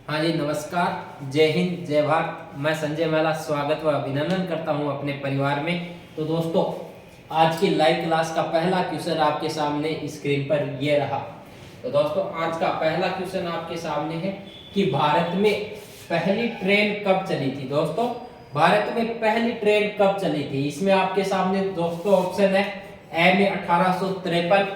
हाँ जी, नमस्कार। जय हिंद, जय भारत। मैं संजय महिला स्वागत व अभिनंदन करता हूँ अपने परिवार में। तो दोस्तों, आज की लाइव क्लास का पहला क्वेश्चन आपके सामने स्क्रीन पर ये रहा। तो दोस्तों, आज का पहला क्वेश्चन आपके सामने है कि भारत में पहली ट्रेन कब चली थी। दोस्तों, भारत में पहली ट्रेन कब चली थी, इसमें आपके सामने दोस्तों ऑप्शन है। ए में 1853,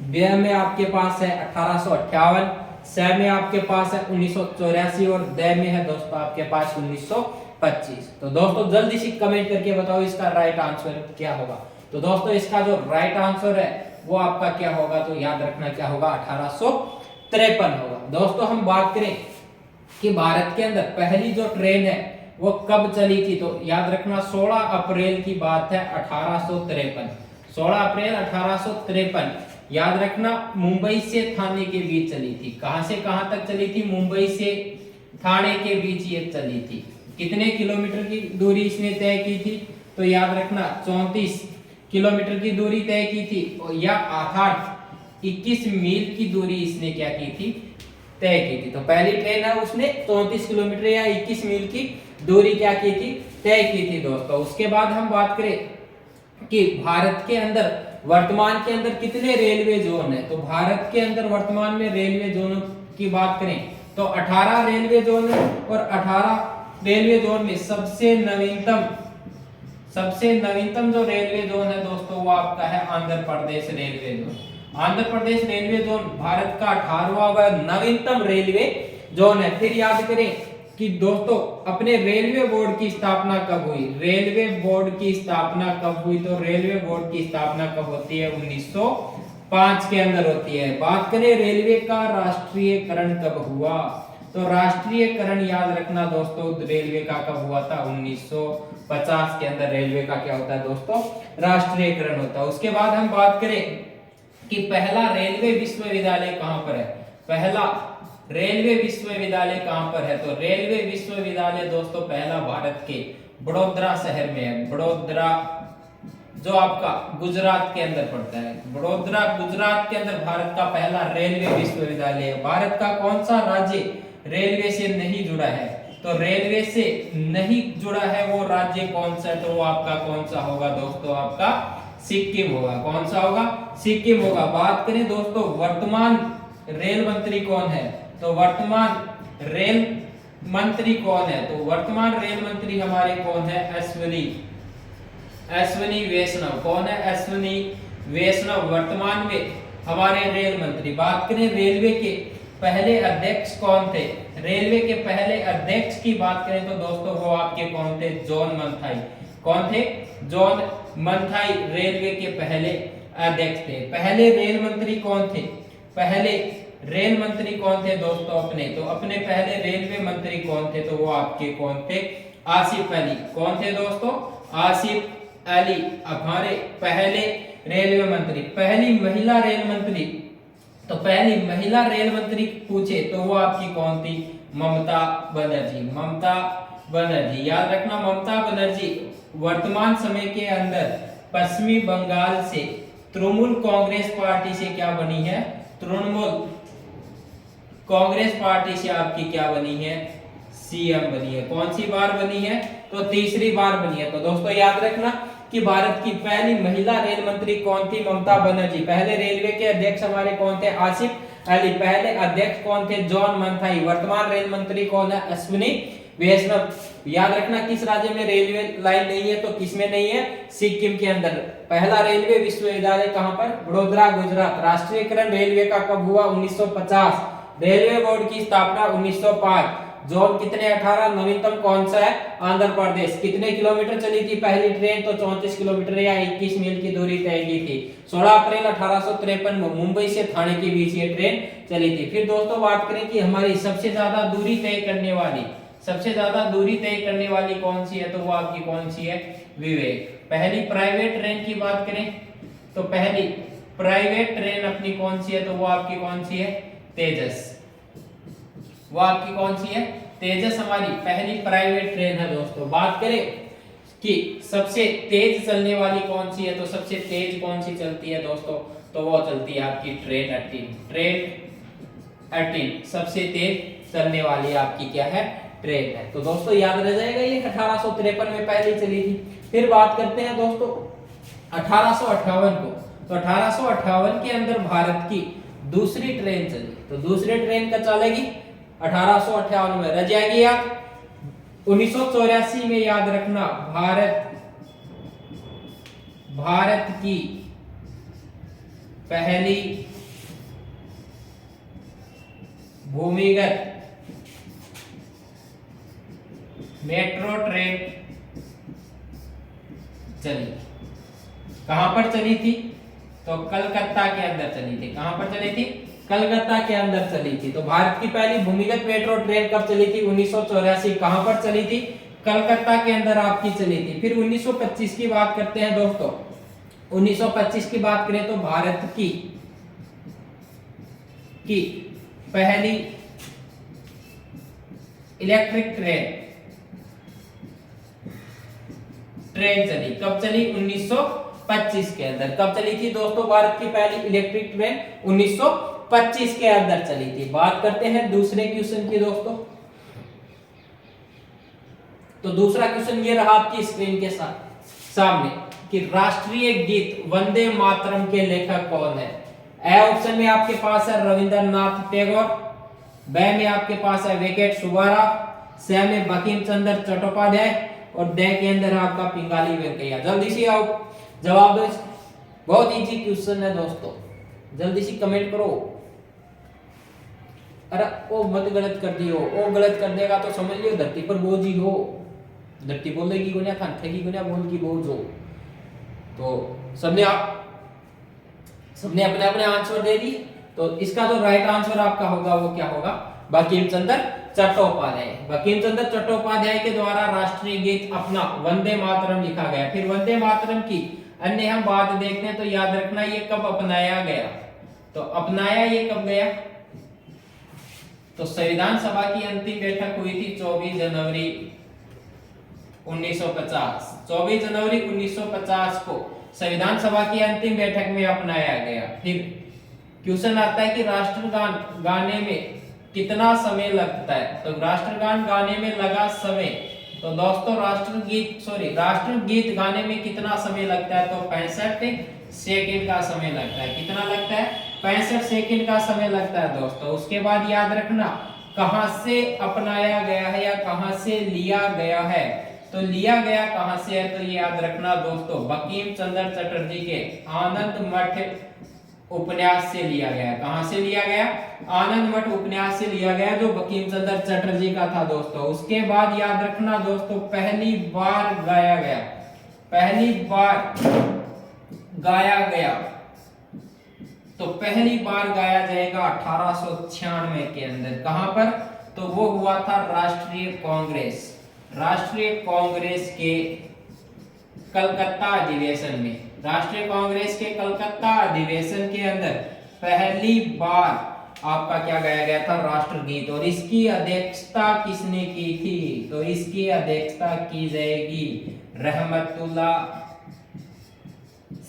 बी में आपके पास है 1858, स में आपके पास है 1984 और द में है दोस्तों आपके पास 1925। तो दोस्तों जल्दी से कमेंट करके बताओ इसका राइट आंसर क्या होगा। तो दोस्तों इसका जो राइट आंसर है वो आपका क्या होगा, तो याद रखना क्या होगा, 1853 होगा। दोस्तों हम बात करें कि भारत के अंदर पहली जो ट्रेन है वो कब चली थी, तो याद रखना 16 अप्रैल की बात है 1853। 16 अप्रैल 1853 याद रखना मुंबई से थाने के बीच चली थी। कहां से कहां तक चली थी, मुंबई से थाने के बीच ये चली थी। कितने किलोमीटर की दूरी इसने तय की थी, तो याद रखना 34 किलोमीटर की दूरी तय की थी, या अर्थात 21 मील की दूरी इसने क्या की थी, तय की थी। तो पहली ट्रेन है उसने 34 किलोमीटर या 21 मील की दूरी क्या की थी, तय की थी दोस्तों। उसके बाद हम बात करें कि भारत के अंदर वर्तमान के अंदर कितने रेलवे जोन है, तो भारत के अंदर वर्तमान में रेलवे जोनों की बात करें तो 18 रेलवे जोन है, और 18 रेलवे जोन में सबसे नवीनतम जो रेलवे जोन है दोस्तों वो आपका है Andhra Pradesh railway zone. Andhra Pradesh railway zone Bharat का 18वां व नवीनतम रेलवे जोन है। फिर याद करें कि दोस्तों अपने रेलवे बोर्ड की स्थापना कब हुई, रेलवे बोर्ड की स्थापना कब हुई, तो रेलवे बोर्ड की स्थापना कब होती है, 1905 के अंदर होती है। बात करें रेलवे का राष्ट्रीयकरण कब हुआ, तो राष्ट्रीयकरण याद रखना दोस्तों रेलवे का कब हुआ था, 1950 के अंदर रेलवे का क्या होता है दोस्तों, राष्ट्रीयकरण होता है। उसके बाद हम बात करें कि पहला रेलवे विश्वविद्यालय कहां पर है, पहला रेलवे विश्वविद्यालय कहां पर है, तो रेलवे विश्वविद्यालय दोस्तों पहला भारत के बड़ोदरा शहर में है। बड़ोदरा जो आपका गुजरात के अंदर पड़ता है, बड़ोदरा गुजरात के अंदर भारत का पहला रेलवे विश्वविद्यालय है। भारत का कौन सा राज्य रेलवे से नहीं जुड़ा है, तो रेलवे से नहीं जुड़ा है वो राज्य कौन सा है, तो वो आपका कौन सा होगा दोस्तों, आपका सिक्किम होगा। कौन सा होगा, सिक्किम होगा। बात करें दोस्तों वर्तमान रेल मंत्री कौन है, तो वर्तमान रेल मंत्री कौन है, तो वर्तमान रेल मंत्री हमारे कौन है, अश्विनी वैष्णव। कौन है, अश्विनी वैष्णव वर्तमान में हमारे रेल मंत्री। बात करें रेलवे के पहले अध्यक्ष कौन थे, रेलवे के पहले अध्यक्ष की बात करें तो दोस्तों वो आपके कौन थे, जॉन मंथाई। कौन थे, जॉन मंथाई रेलवे के पहले अध्यक्ष थे। पहले रेल मंत्री कौन थे, पहले रेल मंत्री कौन थे दोस्तों अपने, तो अपने पहले रेलवे मंत्री कौन थे, तो वो आपके कौन थे, आसिफ अली। कौन थे दोस्तों, आसिफ अली हमारे पहले रेलवे मंत्री। पहली महिला रेल मंत्री, तो पहली महिला रेल मंत्री पूछे तो वो आपकी कौन थी, ममता बनर्जी। ममता बनर्जी याद रखना, ममता बनर्जी वर्तमान समय के अंदर पश्चिमी बंगाल से तृणमूल कांग्रेस पार्टी से क्या बनी है, तृणमूल कांग्रेस पार्टी से आपकी क्या बनी है, सीएम बनी है। कौन सी बार बनी है, तो तीसरी बार बनी है। तो दोस्तों याद रखना कि भारत की पहली महिला रेल मंत्री कौन थी, ममता बनर्जी। पहले रेलवे के अध्यक्ष हमारे कौन थे, आसिफ अली। पहले अध्यक्ष कौन थे, जॉन मंथाई। वर्तमान रेल मंत्री कौन है, अश्विनी वैष्णव। याद रखना किस राज्य में रेलवे लाइन नहीं है, तो किसमें नहीं है, सिक्किम के अंदर। पहला रेलवे विश्वविद्यालय कहां पर, बड़ोदरा गुजरात। राष्ट्रीयकरण रेलवे का कब हुआ, 1950। रेलवे बोर्ड की स्थापना 1905। जोन कितने, 18। नवीनतम कौन सा है, आंध्र प्रदेश। कितने किलोमीटर चली थी पहली ट्रेन, तो 34 किलोमीटर या 21 मील की दूरी तय की थी। 16 अप्रैल 1853 में मुंबई से थाने के बीच ये ट्रेन चली थी। फिर दोस्तों बात करें कि हमारी सबसे ज्यादा दूरी तय करने वाली कौन सी है, तो वो आपकी कौन सी है, विवेक। पहली प्राइवेट ट्रेन की बात करें तो पहली प्राइवेट ट्रेन अपनी कौन सी है, तो वो आपकी कौन सी है, तेजस। वो आपकी कौन सी है, तेजस हमारी पहली प्राइवेट ट्रेन है दोस्तों। बात करें कि सबसे तेज चलने वाली कौन सी है, तो सबसे तेज कौन सी चलती है दोस्तों, तो वो चलती है आपकी ट्रेन 18। ट्रेन 18 सबसे तेज चलने वाली आपकी क्या है, ट्रेन है। तो दोस्तों याद रह जाएगा ये 1853 में पहले चली थी। फिर बात करते हैं दोस्तों 1858 को। तो 1858 के अंदर भारत की दूसरी ट्रेन चली। तो दूसरी ट्रेन कब चलेगी, 1858 में। रह जाएगी याद। 1984 में याद रखना भारत की पहली भूमिगत मेट्रो ट्रेन चली। कहां पर चली थी, तो कलकत्ता के अंदर चली थी। कहां पर चली थी, कलकत्ता के अंदर चली थी। तो भारत की पहली भूमिगत मेट्रो ट्रेन कब चली थी, 1984। कहां पर चली थी, कलकत्ता के अंदर आपकी चली थी। फिर 1925 की बात करते हैं दोस्तों। 1925 की बात करें तो भारत की पहली इलेक्ट्रिक ट्रेन चली। कब चली, 1925 के अंदर। कब चली थी दोस्तों भारत की पहली इलेक्ट्रिक ट्रेन, 1925 के अंदर चली थी। बात करते हैं दूसरे क्वेश्चन की दोस्तों। तो दूसरा क्वेश्चन ये रहा आपकी स्क्रीन के सामने कि राष्ट्रीय गीत वंदे मातरम के लेखक कौन है। ए ऑप्शन में आपके पास है रविंद्रनाथ टैगोर, ब में आपके पास है वेंकट सुब्बाराव, स में बंकिम चंद्र चट्टोपाध्याय और ड के अंदर आपका पिंगाली वेंकैया। जल्दी से आओ जवाब दो। बहुत इजी क्वेश्चन है दोस्तों, जल्दी से कमेंट करो। अरे ओ मत गलत कर दियो, ओ गलत कर देगा तो समझ लियो धरती पर बोझ ही हो। धरती बोलेगी गुनिया खाने की गुनिया बोल की बोझ हो। तो सबने अपने अपने आंसर दे दी। तो इसका जो राइट आंसर आपका होगा वो क्या होगा, बंकिम चंद्र चट्टोपाध्याय। बंकिम चंद्र चट्टोपाध्याय के द्वारा राष्ट्रीय गीत अपना वंदे मातरम लिखा गया। फिर वंदे मातरम की अन्य हम बात देखते हैं तो याद रखना ये कब अपनाया गया। तो अपनाया ये कब गया, तो संविधान सभा की अंतिम बैठक हुई थी 24 जनवरी 1950। 24 जनवरी 1950 को संविधान सभा की अंतिम बैठक में अपनाया गया। फिर क्वेश्चन आता है कि राष्ट्रगान गाने में कितना समय लगता है। तो राष्ट्रगान गाने में लगा समय, तो दोस्तों राष्ट्रगीत गाने में कितना समय लगता है, तो 65 सेकंड का समय लगता है। कितना लगता है, 65 सेकंड का समय लगता है दोस्तों। उसके बाद याद रखना कहां से अपनाया गया है या कहां से लिया गया है। तो लिया गया कहां से है, तो ये याद रखना दोस्तों बंकिम चंद्र चटर्जी के आनंद मठ उपन्यास से लिया गया। कहां से लिया गया, आनंद मठ उपन्यास से लिया गया जो बंकिम चंद्र चटर्जी का था दोस्तों। उसके बाद याद रखना दोस्तों पहली बार गाया गया, तो पहली बार गाया जाएगा 1896 के अंदर। कहां पर, तो वो हुआ था राष्ट्रीय कांग्रेस के कलकत्ता अधिवेशन में। राष्ट्रीय कांग्रेस के कलकत्ता अधिवेशन के अंदर पहली बार आपका क्या गाया गया था, राष्ट्रगीत। और इसकी अध्यक्षता किसने की थी, तो इसकी अध्यक्षता की जाएगी रहमतुल्लाह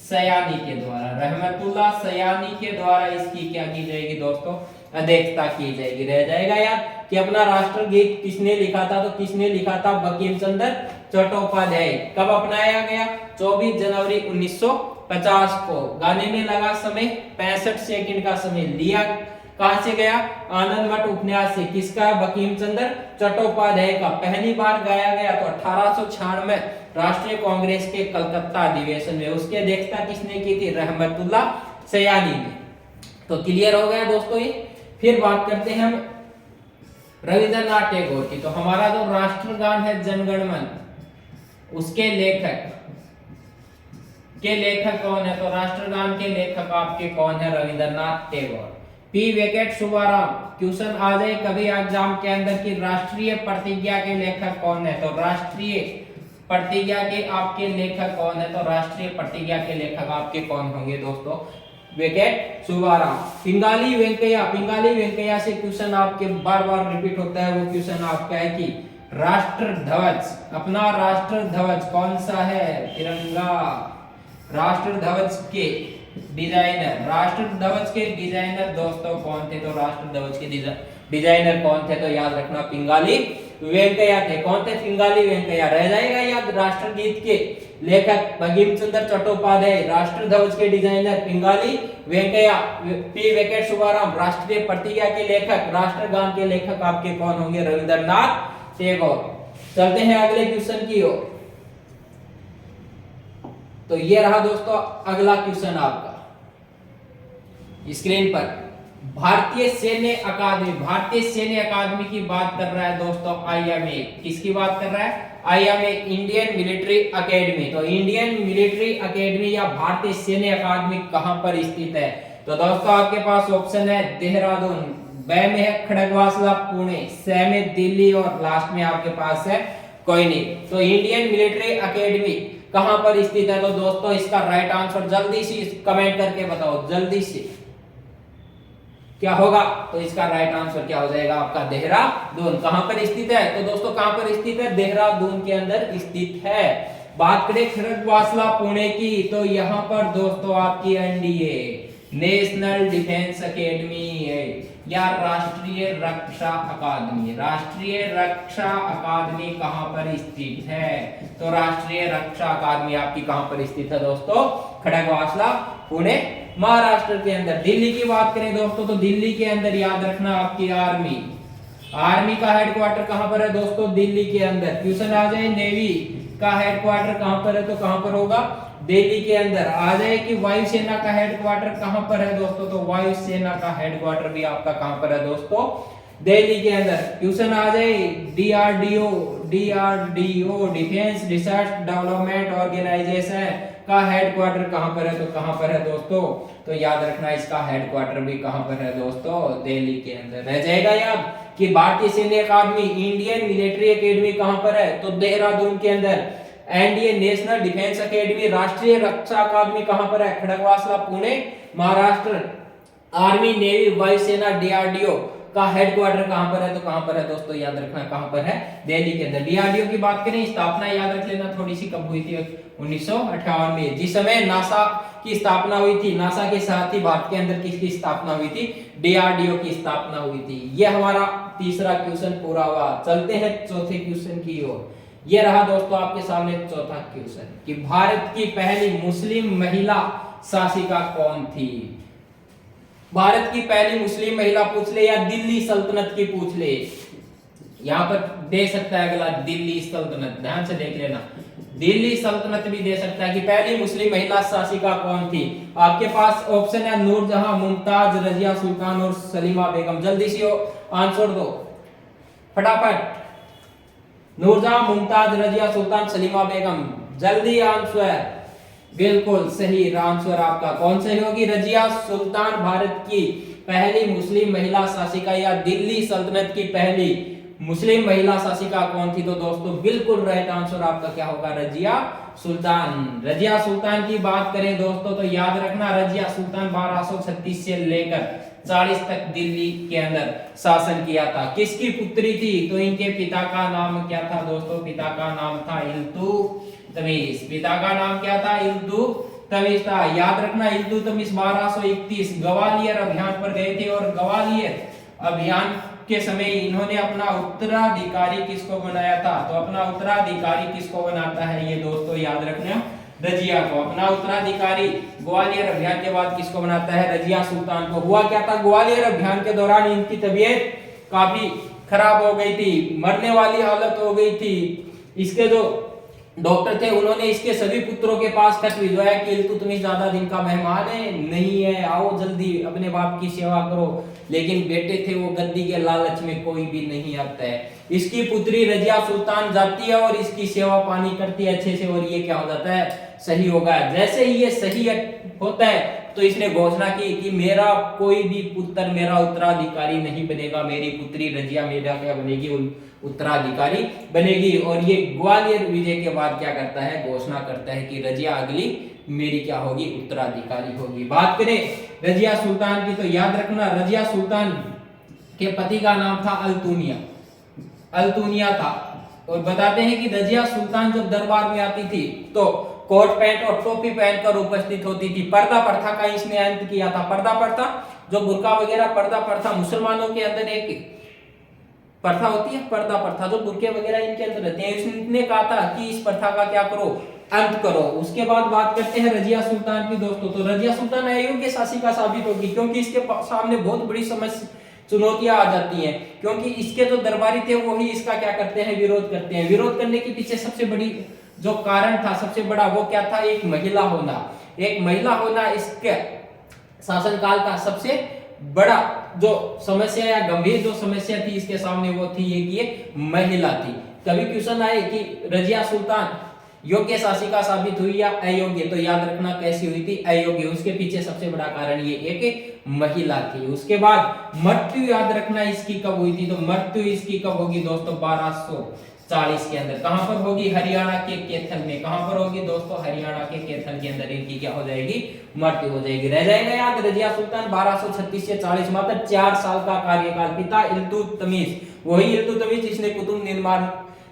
सयानी के द्वारा। रहमतुल्लाह सयानी के द्वारा इसकी क्या की जाएगी दोस्तों, अध्यक्षता की जाएगी। रह जाएगा याद कि अपना राष्ट्रगीत किसने लिखा था, तो किसने लिखा था, बंकिम चंद्र चट्टोपाध्याय। कब अपनाया गया, 24 जनवरी 1950 को। गाने में लगा समय 65 सेकंड का समय। लिया कहां से गया, आनंद मठ उपन्यास से। किसका, बंकिम चंद्र चट्टोपाध्याय का। पहली बार गाया गया तो 1896 राष्ट्रीय कांग्रेस के कलकत्ता अधिवेशन में। उसकी अध्यक्षता किसने की थी, रहमतुल्लाह सयानी ने। तो क्लियर हो गया दोस्तों ये। फिर बात करते हैं हम रविंद्रनाथ टैगोर की। तो हमारा जो राष्ट्रगान है जनगण मन, उसके लेखक कौन है, तो राष्ट्रगान के लेखक आपके कौन है, रविंद्रनाथ टैगोर। पी वेंकट सुब्बाराव। क्वेश्चन आ जाए कभी एग्जाम के अंदर कि राष्ट्रीय प्रतिज्ञा के लेखक कौन है, तो राष्ट्रीय प्रतिज्ञा के आपके लेखक कौन है, तो राष्ट्रीय प्रतिज्ञा के लेखक आपके कौन होंगे दोस्तों, वेंकट सुब्बाराव। पिंगाली वेंकैया से क्वेश्चन आपके बार बार रिपीट होता है। वो क्वेश्चन आपका है कि राष्ट्र ध्वज, अपना राष्ट्र ध्वज कौन सा है, तिरंगा। राष्ट्र ध्वज के डिजाइनर दोस्तों कौन थे, तो राष्ट्र ध्वज के डिजाइनर कौन थे? तो याद रखना पिंगाली वेंकैया थे। कौन थे? पिंगाली वेंकैया। रह जाएगा याद। राष्ट्रगीत के लेखक बंकिम चंद्र चट्टोपाध्याय, राष्ट्र ध्वज के डिजाइनर पिंगाली वेंकैया, पी वेंकट सुब्बाराव राष्ट्रीय प्रतिज्ञा के लेखक, राष्ट्रगान के लेखक आपके कौन होंगे? रविंद्रनाथ टैगोर। चलते हैं अगले क्वेश्चन की ओर। तो ये रहा दोस्तों अगला क्वेश्चन आपका स्क्रीन पर। भारतीय सैन्य अकादमी की बात कर रहा है दोस्तों आईएमए। किसकी बात कर रहा है? IMA, Indian military academy. तो इंडियन मिलिट्री एकेडमी या भारतीय सैन्य अकादमी कहां पर स्थित है? तो दोस्तों आपके पास ऑप्शन है देहरादून, ब में है खड़गवासला पुणे, स में दिल्ली और लास्ट में आपके पास है कोयनी। तो इंडियन मिलिट्री एकेडमी कहां पर स्थित है? तो दोस्तों इसका राइट आंसर जल्दी से कमेंट करके बताओ, जल्दी से क्या होगा? तो इसका राइट आंसर क्या हो जाएगा आपका? देहरादून। कहां पर स्थित है? तो दोस्तों कहां पर स्थित है? देहरादून के अंदर स्थित है। बात करें खड़गवासला पुणे की, तो यहां पर दोस्तों आपकी एनडीए नेशनल डिफेंस एकेडमी है या राष्ट्रीय रक्षा अकादमी। राष्ट्रीय रक्षा अकादमी कहां पर स्थित है? तो राष्ट्रीय रक्षा अकादमी आपकी कहां पर स्थित है दोस्तों? खड़गवासला पुणे, महाराष्ट्र के अंदर। दिल्ली की बात करें दोस्तों, तो दिल्ली के अंदर याद रखना आपकी आर्मी का हेडक्वार्टर कहां पर है दोस्तों? दिल्ली के अंदर। क्वेश्चन आ जाए नेवी का हेडक्वार्टर कहां पर है? तो कहां पर होगा? दिल्ली के अंदर। आ जाए कि वायुसेना का हेडक्वार्टर कहां पर है दोस्तों? तो वायुसेना का हेडक्वार्टर भी आपका कहां पर है दोस्तों? दिल्ली के अंदर। क्वेश्चन आ जाए DRDO defence research development organisation का हेडक्वार्टर कहां पर है? तो कहां पर है दोस्तों? तो याद रखना इसका हेडक्वार्टर भी कहां पर है दोस्तों? दिल्ली के अंदर। रह जाएगा याद कि भारतीय सैन्य अकादमी, इंडियन मिलिट्री एकेडमी कहां पर है? तो देहरादून के अंदर। एनडीए नेशनल डिफेंस एकेडमी, राष्ट्रीय रक्षा अकादमी कहां पर है? खड़गवासला पुणे, महाराष्ट्र। आर्मी, नेवी, वायुसेना, डीआरडीओ का हेडक्वार्टर कहां पर है? तो कहां पर है दोस्तों? याद रखना कहां पर है? दिल्ली के अंदर। डीआरडीओ की बात करें, स्थापना याद रख लेना थोड़ी सी, कब हुई थी? 1958 में, जिस समय नासा की स्थापना हुई थी। नासा के साथ ही भारत के अंदर किसकी स्थापना हुई थी? डीआरडीओ की स्थापना हुई थी। यह हमारा तीसरा क्वेश्चन पूरा हुआ। चलते हैं चौथे क्वेश्चन की ओर। यह रहा दोस्तों आपके सामने चौथा क्वेश्चन कि भारत की पहली मुस्लिम महिला शासिका कौन थी? भारत की पहली मुस्लिम महिला पूछ ले या दिल्ली सल्तनत की पूछ ले, यहां पर दे सकता है अगला दिल्ली सल्तनत। ध्यान से देख लेना, दिल्ली सल्तनत भी दे सकता है कि पहली मुस्लिम महिला शासिका कौन थी। आपके पास ऑप्शन है नूरजहां, मुमताज, रजिया सुल्तान और सलीमा बेगम। जल्दी से आंसर दो फटाफट। नूरजहां, मुमताज, रजिया सुल्तान, सलीमा बेगम। जल्दी आंसर। बिल्कुल सही आंसर आपका कौन सही होगी? रजिया सुल्तान भारत की पहली मुस्लिम महिला शासिका या दिल्ली सल्तनत की पहली मुस्लिम महिला शासिका कौन थी? तो दोस्तों बिल्कुल राइट आंसर आपका क्या होगा? रजिया सुल्तान। रजिया सुल्तान की बात करें दोस्तों तो याद रखना रजिया सुल्तान 1236 से लेकर 40 तक दिल्ली के अंदर शासन किया था। किसकी पुत्री थी? तो इनके पिता का नाम क्या था दोस्तों? पिता का नाम था इल्तुतमिश। पिता का नाम क्या था? इल्तुतमिश था। याद रखना इल्तुतमिश 1231 ग्वालियर अभियान पर गए थे और ग्वालियर अभियान के समय इन्होंने अपना उत्तराधिकारी किसको बनाया था? तो अपना उत्तराधिकारी किसको बनाता है ये दोस्तों? याद रखना रजिया को। अपना उत्तराधिकारी ग्वालियर अभियान के बाद किसको बनाता है? रजिया सुल्तान को। हुआ क्या था? ग्वालियर अभियान के दौरान इनकी तबीयत काफी खराब हो गई थी, मरने वाली हालत हो गई थी। इसके जो डॉक्टर थे उन्होंने इसके सभी पुत्रों के पास खत भिजवाया कि इल्तुतमिश ज्यादा दिन का मेहमान है, नहीं है, आओ जल्दी अपने बाप की सेवा करो। लेकिन बेटे थे वो गद्दी के लालच में कोई भी नहीं आता है। इसकी पुत्री रजिया सुल्तान जाती है और इसकी सेवा पानी करती है अच्छे से और ये क्या हो जाता है? सही होगा। जैसे ही ये सही होता है तो इसने घोषणा की कि मेरा कोई भी पुत्र मेरा उत्तराधिकारी नहीं बनेगा, मेरी पुत्री रजिया मेरा क्या बनेगी? उत्तराधिकारी बनेगी। और ये ग्वालियर विजय के बाद क्या करता है? घोषणा करता है कि रजिया अगली मेरी क्या होगी? उत्तराधिकारी होगी। बात करें रजिया सुल्तान की तो याद रखना रजिया सुल्तान के पति का नाम था अल्तुनिया था। और बताते हैं कि रजिया सुल्तान जब दरबार में आती थी तो कोट पैंट और टोपी पहनकर उपस्थित होती थी। पर्दा प्रथा का इसने अंत किया था। पर्दा प्रथा जो बुर्का वगैरह पर्दा प्रथा मुसलमानों के अंदर एक प्रथा होती है, पर्दा प्रथा, जो बुर्के वगैरह इनके अंदर रहते हैं, इसने कहा था कि इस प्रथा का क्या करो, अंत करो। उसके बाद बात करते हैं रजिया सुल्तान की दोस्तों। तो रजिया सुल्तान अयोग्य शासिका साबित होगी, क्योंकि इसके सामने बहुत बड़ी समस्या चुनौतियां आ जाती हैं, क्योंकि इसके जो दरबारी थे वो ही इसका क्या करते हैं, विरोध करते हैं। विरोध करने के पीछे सबसे बड़ी जो कारण था, सबसे बड़ा, वो क्या था, एक महिला होना। एक महिला होना इसके शासनकाल का सबसे बड़ा जो समस्या या गंभीर जो समस्या थी इसके सामने, वो थी ये महिला थी। कभी क्वेश्चन आए कि रजिया सुल्तान योग्य शासिका साबित हुई या अयोग्य, तो याद रखना कैसी हुई थी, अयोग्य। उसके पीछे सबसे बड़ा कारण ये एक महिला थी। उसके बाद मृत्यु याद रखना इसकी कब हुई थी, तो मृत्यु इसकी कब होगी दोस्तों, 1240 के अंदर। कहां पर होगी, हरियाणा के कैथल में। कहां पर होगी दोस्तों, हरियाणा के कैथल के अंदर इनकी क्या हो जाएगी, मृत्यु हो जाएगी। रह जाएगा याद, रजिया सुल्तान 1236 से 40, मात्र 4 साल का कार्यकाल। पिता इल्तुतमिश, वही इल्तुतमिश जिसने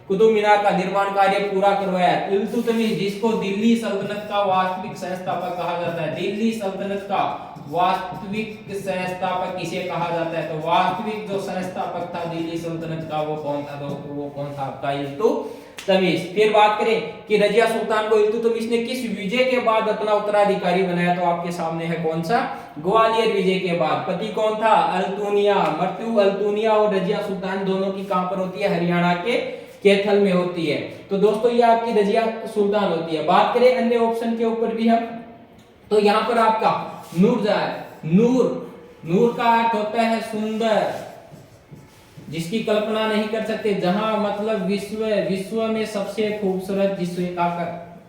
कुतुब मीनार का निर्माण कार्य पूरा करवाया। इल्तुतमिश जिसको दिल्ली सल्तनत का वास्तविक संस्थापक कहा जाता है, दिल्ली सल्तनत का वास्तविक संस्थापक किसे कहा जाता है, तो वास्तविक जो संस्थापक था दिल्ली सल्तनत का, वो कौन था दोस्तों, वो कौन था, आपका इल्तुतमिश। फिर बात करें कि रजिया सुल्तान को इल्तुतमिश ने किस विजय के बाद अपना उत्तराधिकारी बनाया, तो आपके सामने है कौन सा, ग्वालियर विजय के बाद। पति कौन था, अल्तुनिया। मृत्यु अल्तुनिया और रजिया सुल्तान दोनों की कहां पर होती है, हरियाणा के कैथल में होती है। तो दोस्तों ये आपकी रजिया सुल्तान होती है। बात करें अन्य ऑप्शन के ऊपर भी हम, तो यहाँ पर आपका नूरजहां है। नूर का अर्थ होता है सुंदर, जिसकी कल्पना नहीं कर सकते। जहां मतलब विश्व में सबसे खूबसूरत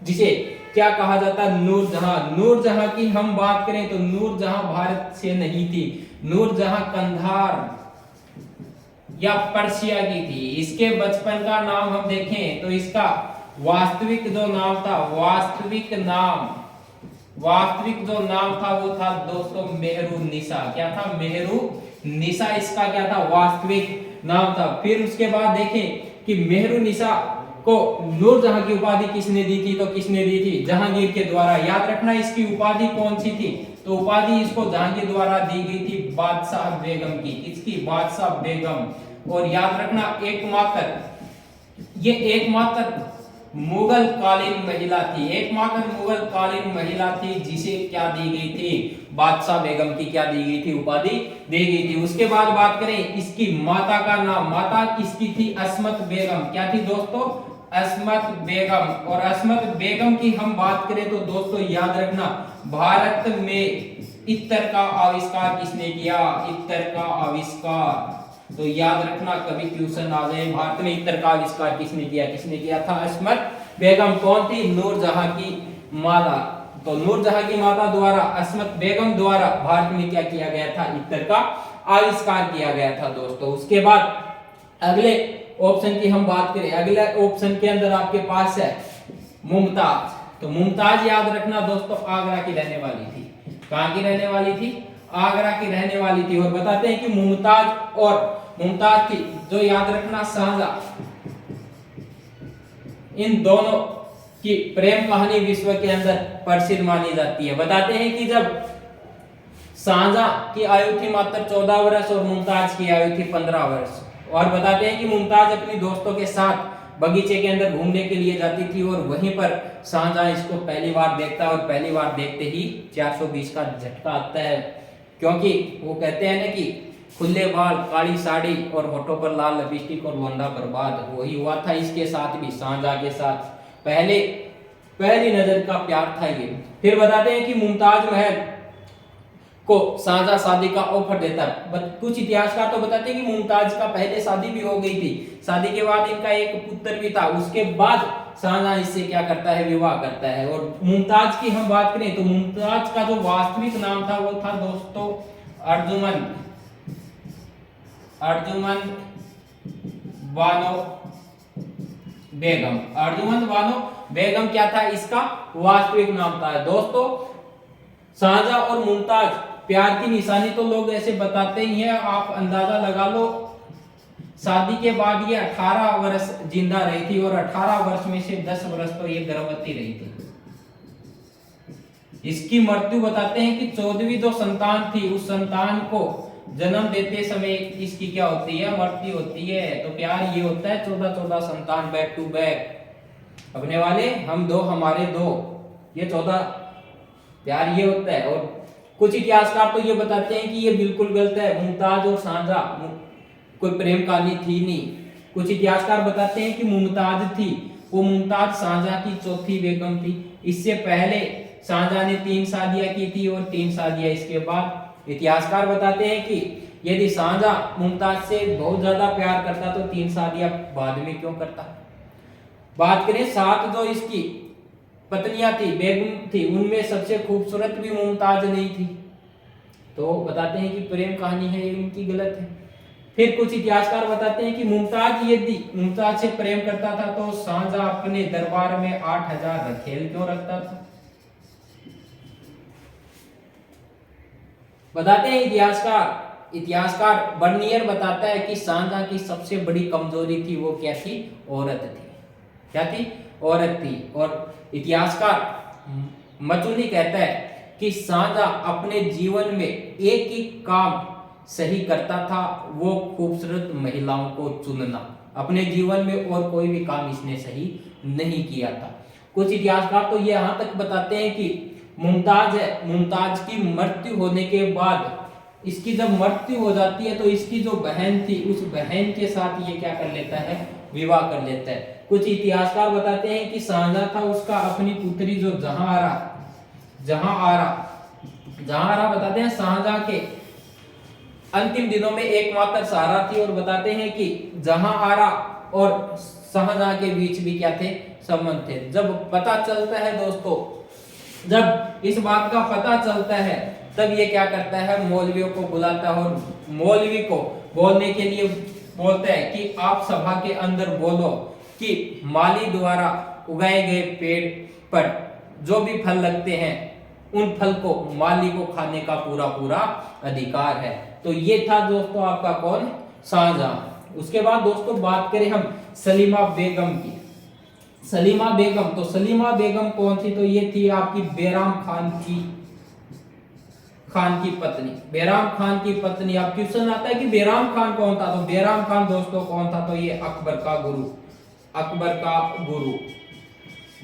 जिसे क्या कहा जाता है, नूरजहां। नूरजहां की हम बात करें तो नूरजहां भारत से नहीं थी, नूरजहां कंधार या पर्शिया की थी। इसके बचपन का नाम हम देखें तो इसका वास्तविक जो नाम था, वास्तविक जो नाम था वो था दोस्तों मेहरुन्निसा। क्या था, मेहरुन्निसा इसका क्या था, वास्तविक नाम था। फिर उसके बाद देखें कि मेहरुन्निसा को नूरजहां की उपाधि किसने दी थी, तो किसने दी थी, जहांगीर के द्वारा। याद रखना इसकी उपाधि कौन सी थी, तो उपाधि इसको जहांगीर द्वारा दी गई थी, बादशाह बेगम की। इसकी बादशाह बेगम। और याद रखना एकमात्र मुगल कालीन महिला थी, एकमात्र मुगल कालीन महिला थी जिसे क्या दी गई थी, बादशाह बेगम की क्या दी गई थी, उपाधि दी गई थी। उसके बाद बात करें इसकी माता का नाम, माता किसकी थी, अस्मत बेगम। क्या थी दोस्तों, अस्मत बेगम। और अस्मत बेगम की हम बात करें तो दोस्तों याद रखना भारत में इत्र का आविष्कार किसने किया, इत्र का आविष्कार। तो याद रखना कभी क्वेश्चन आ जाए, भारत में इत्र का आविष्कार किसने किया था, अस्मत बेगम। कौन थी, नूरजहां की माता। तो नूरजहां की माता द्वारा, अस्मत बेगम द्वारा भारत में क्या किया गया था, इत्र का आविष्कार किया गया था दोस्तों। उसके बाद अगले ऑप्शन की हम बात करें, अगले ऑप्शन के अंदर आपके पास है मुमताज। तो मुमताज याद रखना दोस्तों आगरा की रहने वाली थी। कहां की रहने वाली थी, आगरा की रहने वाली थी। और बताते हैं कि मुमताज और मुमताज की जो याद रखना शाहजहां, इन दोनों की प्रेम कहानी विश्व के अंदर प्रसिद्ध मानी जाती है। बताते हैं कि जब शाहजहां की आयु थी मात्र 14 वर्ष और मुमताज की आयु थी 15 वर्ष। और बताते हैं कि मुमताज अपनी दोस्तों के साथ बगीचे के अंदर घूमने के लिए जाती थी और वहीं पर शाहजहां इसको पहली बार देखता है और पहली बार देखते ही 420 का झटका आता है, क्योंकि वो कहते हैं ना कि खुले बाल, काली साड़ी और होठों पर लाल लिपस्टिक और लोंडा बर्बाद। वही हुआ था इसके साथ भी, शाहजहां के साथ पहली नजर का प्यार था ये। फिर बताते हैं कि मुमताज महल को शाहजहां शादी का ऑफर देता है। कुछ इतिहासकार तो बताते हैं कि मुमताज का पहले शादी भी हो गई थी, शादी के बाद इनका एक पुत्र भी था। उसके बाद शाहजहां इससे क्या करता है, विवाह करता है। और मुमताज की हम बात करें तो मुमताज का जो वास्तविक नाम था वो था दोस्तों अर्जुमंद बानो बेगम। अर्जुमंद बानो बेगम क्या था, इसका वास्तविक नाम था दोस्तों। शाहजहां और मुमताज प्यार की निशानी तो लोग ऐसे बताते ही हैं, आप अंदाजा लगा लो। शादी के बाद ये 18 वर्ष जिंदा रही थी और 18 वर्ष में से 10 वर्ष तो ये गर्भवती रही थी। इसकी मृत्यु बताते हैं कि 14वीं जो संतान थी उस संतान को जन्म देते समय इसकी क्या होती है, मृत्यु होती है। तो प्यार ये होता है 14 संतान बैक टू बैक, अपने वाले हम दो हमारे दो, ये 14 प्यार ये होता है। और कुछ इतिहासकार तो ये बताते हैं कि ये बिल्कुल गलत है, मुमताज और शाहजहां कोई प्रेम कहानी थी नहीं। कुछ इतिहासकार बताते हैं कि मुमताज थी, वो मुमताज शाहजहां की चौथी बेगम थी। इससे पहले शाहजहां ने 3 शादियां की थी और 3 शादियां इसके बाद। इतिहासकार बताते हैं कि यदि शाहजहां मुमताज से बहुत ज्यादा प्यार करता तो 3 शादियां बाद में क्यों करता। बात करें 7 जो इसकी पत्नियां थी, बेगम थी, उनमें सबसे खूबसूरत भी मुमताज नहीं थी। तो बताते हैं कि प्रेम कहानी है ये इनकी गलत है। फिर कुछ इतिहासकार बताते हैं कि मुमताज यदि मुमताज से प्रेम करता था तो शाहजहां अपने दरबार में 8000 रखेल क्यों रखता था। बताते हैं इतिहासकार बर्नियर बताता है कि शाहजहां की सबसे बड़ी कमजोरी थी, वो क्या थी, औरत थी। क्या थी, औरत थी। और इतिहासकार मचुनी कहता है कि शाहजहां अपने जीवन में एक ही काम सही करता था, वो खूबसूरत महिलाओं को चुनना। अपने जीवन में और कोई भी काम इसने सही नहीं किया था। कुछ इतिहासकार तो ये यहां तक बताते हैं कि मुमताज की मृत्यु होने के बाद, इसकी जब मृत्यु हो जाती है तो इसकी जो बहन थी उस बहन के साथ ये क्या कर लेता है, विवाह कर लेता है। कुछ इतिहासकार बताते हैं कि शाहजहां था, उसका अपनी पुत्री जो जहांआरा बताते हैं शाहजहां के अंतिम दिनों में एकमात्र सहारा थी। और बताते हैं कि जहांआरा और शाहजहां के बीच भी क्या थे, संबंध थे। जब पता चलता है दोस्तों, जब इस बात का पता चलता है तब ये क्या करता है, मौलवियों को बुलाता है और मौलवी को बोलने के लिए बोलता है कि आप सभा के अंदर बोलो कि माली द्वारा उगाए गए पेड़ पर जो भी फल लगते हैं उन फल को माली को खाने का पूरा पूरा अधिकार है। तो ये था दोस्तों आपका कौन, शाहजहां। उसके बाद दोस्तों बात करें हम सलीमा बेगम की। सलीमा बेगम, तो सलीमा बेगम कौन थी, तो ये थी आपकी बैराम खान की पत्नी। बैराम खान की पत्नी। अब क्वेश्चन आता है कि बैराम खान कौन था, तो बैराम खान दोस्तों कौन था, तो ये अकबर का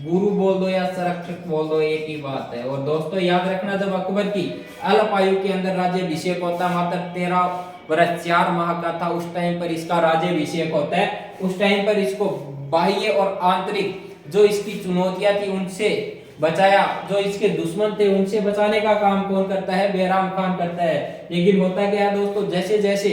गुरु बोल दो या संरक्षक बोल दो, एक ही बात है। और दोस्तों याद रखना, जब अकबर की अल्प आयु के अंदर राज्याभिषेक होता है, मात्र 13 वर्ष 4 माह का था, उस टाइम पर इसका राज्याभिषेक होता है। उस टाइम पर इसको बाह्य और आंतरिक जो इसकी चुनौतियां थी उनसे बचाया, जो इसके दुश्मन थे उनसे बचाने का काम कौन करता है, बैराम खान करता है। लेकिन होता क्या है दोस्तों, जैसे जैसे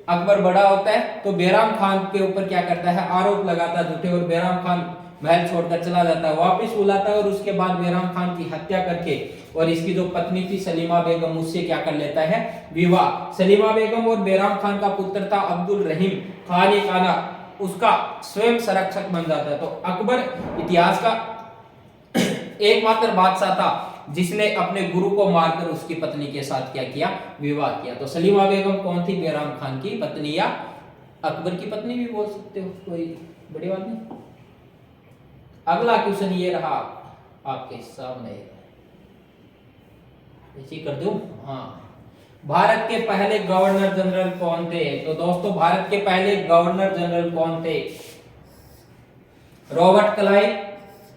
अकबर बड़ा होता है तो बैराम खान के ऊपर क्या करता है, आरोप लगाता है झूठे, और बैराम खान महल छोड़कर चला जाता है, वापस बुलाता है और उसके बाद बैराम खान की हत्या करके और इसकी जो पत्नी थी सलीमा बेगम उससे क्या कर लेता है, विवाह। सलीमा बेगम और बैराम खान का पुत्र था अब्दुल रहीम खान खाना, उसका स्वयं संरक्षक बन जाता है। तो अकबर इतिहास का एकमात्र बादशाह था जिसने अपने गुरु को मारकर उसकी पत्नी के साथ क्या किया, विवाह किया। तो सलीमा बेगम कौन थी, बैराम खान की पत्नी या अकबर की पत्नी भी बोल सकते हो, कोई बड़ी बात नहीं। अगला क्वेश्चन ये रहा आपके सामने, इसी कर दूं। हाँ, भारत के पहले गवर्नर जनरल कौन थे, तो दोस्तों भारत के पहले गवर्नर जनरल कौन थे, Robert Clive,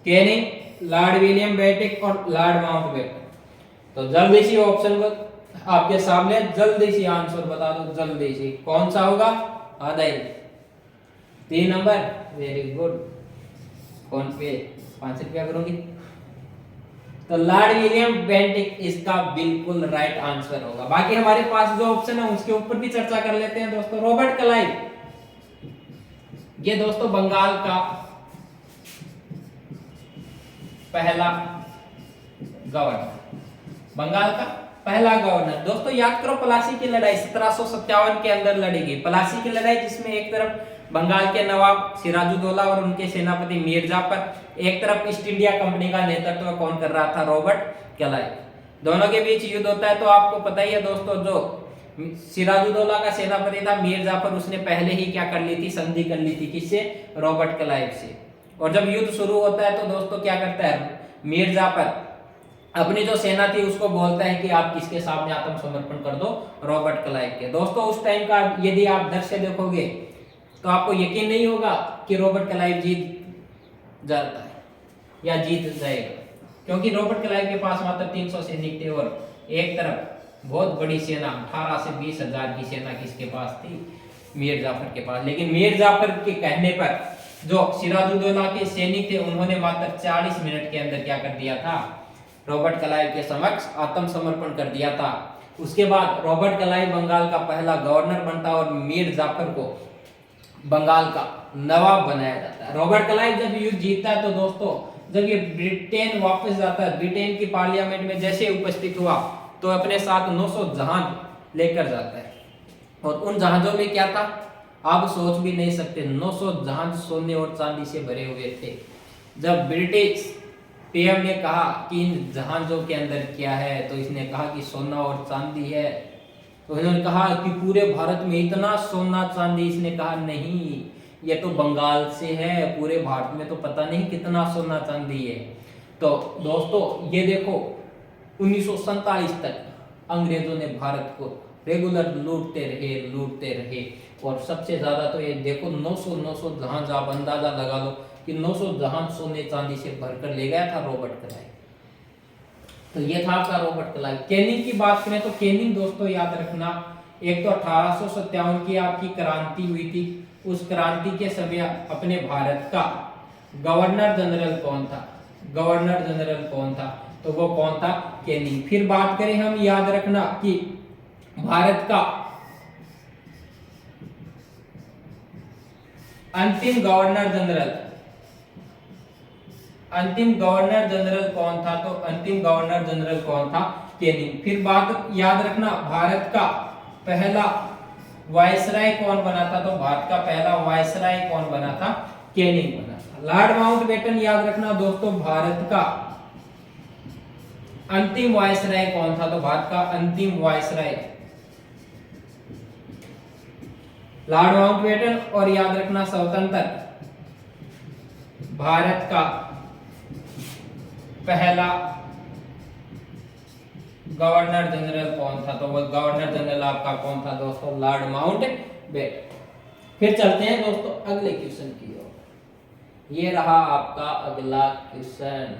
Canning, Lord William Bentinck और लॉर्ड माउंटबेटन। तो जल्दी से ऑप्शन को आपके सामने, जल्दी से आंसर बता दो, जल्दी से कौन सा होगा, आधा 3 नंबर, वेरी गुड। फोन पे 5 रुपया करोगी, तो लॉर्ड विलियम बेंटिक इसका बिल्कुल राइट आंसर होगा। बाकी हमारे पास जो ऑप्शन है उसके ऊपर भी चर्चा कर लेते हैं दोस्तों। रॉबर्ट क्लाइव, ये दोस्तों बंगाल का पहला गवर्नर, बंगाल का पहला गवर्नर। दोस्तों याद करो प्लासी की लड़ाई 1757 के अंदर लड़ी गई, प्लासी की लड़ाई, जिसमें एक तरफ बंगाल के नवाब सिराजुद्दौला और उनके सेनापति मीर जाफर, एक तरफ ईस्ट इंडिया कंपनी का नेतृत्व कौन कर रहा था, रॉबर्ट क्लाइव। दोनों के बीच युद्ध होता है। तो आपको पता ही है दोस्तों, जो सिराजुद्दौला का सेनापति था मीर जाफर, उसने पहले ही क्या कर ली थी, संधि कर ली थी, किससे, रॉबर्ट क्लाइव से। और जब युद्ध शुरू होता है तो दोस्तों क्या करता है मीर जाफर, अपनी जो सेना थी उसको बोलता है कि आप किसके सामने आत्मसमर्पण कर दो, रॉबर्ट क्लाइव के। दोस्तों उस टाइम का यदि आप दृश्य देखोगे तो आपको यकीन नहीं होगा कि रॉबर्ट क्लाइव जीत जाता है या जीत जाएगा, क्योंकि रॉबर्ट क्लाइव के पास मात्र 300 सैनिक थे और एक तरफ बहुत बड़ी सेना 18 से 20 हजार की सेना किसके पास थी, मीर जाफर के पास। लेकिन मीर जाफर के कहने पर जो सिराजुद्दौला के सैनिक थे उन्होंने मात्र 40 मिनट के अंदर क्या कर दिया था, रॉबर्ट क्लाइव के समक्ष आत्मसमर्पण कर दिया था। उसके बाद रॉबर्ट क्लाइव बंगाल का पहला गवर्नर बनता और मीर जाफर को बंगाल का नवाब बनाया जाता है। रॉबर्ट क्लाइव जब युद्ध जीतता है तो दोस्तों जब ये ब्रिटेन वापस जाता है, ब्रिटेन की पार्लियामेंट में जैसे उपस्थित हुआ तो अपने साथ 900 जहाज लेकर जाता है और उन जहाजों में क्या था आप सोच भी नहीं सकते, 900 जहाज सोने और चांदी से भरे हुए थे। जब ब्रिटिश पीएम ने कहा कि इन जहाजों के अंदर क्या है तो इसने कहा कि सोना और चांदी है, तो इन्होंने कहा कि पूरे भारत में इतना सोना चांदी, इसने कहा नहीं ये तो बंगाल से है, पूरे भारत में तो पता नहीं कितना सोना चांदी है। तो दोस्तों ये देखो 1947 तक अंग्रेजों ने भारत को रेगुलर लूटते रहे और सबसे ज्यादा तो ये देखो 900 जहाज, आप अंदाजा लगा लो कि 900 जहाज सोने चांदी से भरकर ले गया था रॉबर्ट क्लाइव। तो ये था आपका रॉबर्ट क्लाइव। कैनिंग की बात करें तो कैनिंग दोस्तों याद रखना, एक तो 1857 की आपकी क्रांति हुई थी, उस क्रांति के समय अपने भारत का गवर्नर जनरल कौन था, गवर्नर जनरल कौन था, तो वो कौन था, कैनिंग। फिर बात करें हम, याद रखना कि भारत का अंतिम गवर्नर जनरल कौन था, तो अंतिम गवर्नर जनरल कौन था, कैनिंग। फिर बात याद रखना भारत का पहला वायसराय कौन बना था, तो भारत का पहला वायसराय कौन बना था, कैनिंग बना था। लॉर्ड माउंटबेटन याद रखना दोस्तों भारत का अंतिम वायसराय कौन था, तो भारत का अंतिम वायसराय लॉर्ड माउंटबेटन। और याद रखना स्वतंत्र भारत का पहला गवर्नर जनरल कौन था, तो वो गवर्नर जनरल आपका कौन था दोस्तों, लॉर्ड माउंटबेटन। फिर चलते हैं दोस्तों अगले क्वेश्चन की ओर। ये रहा आपका अगला क्वेश्चन,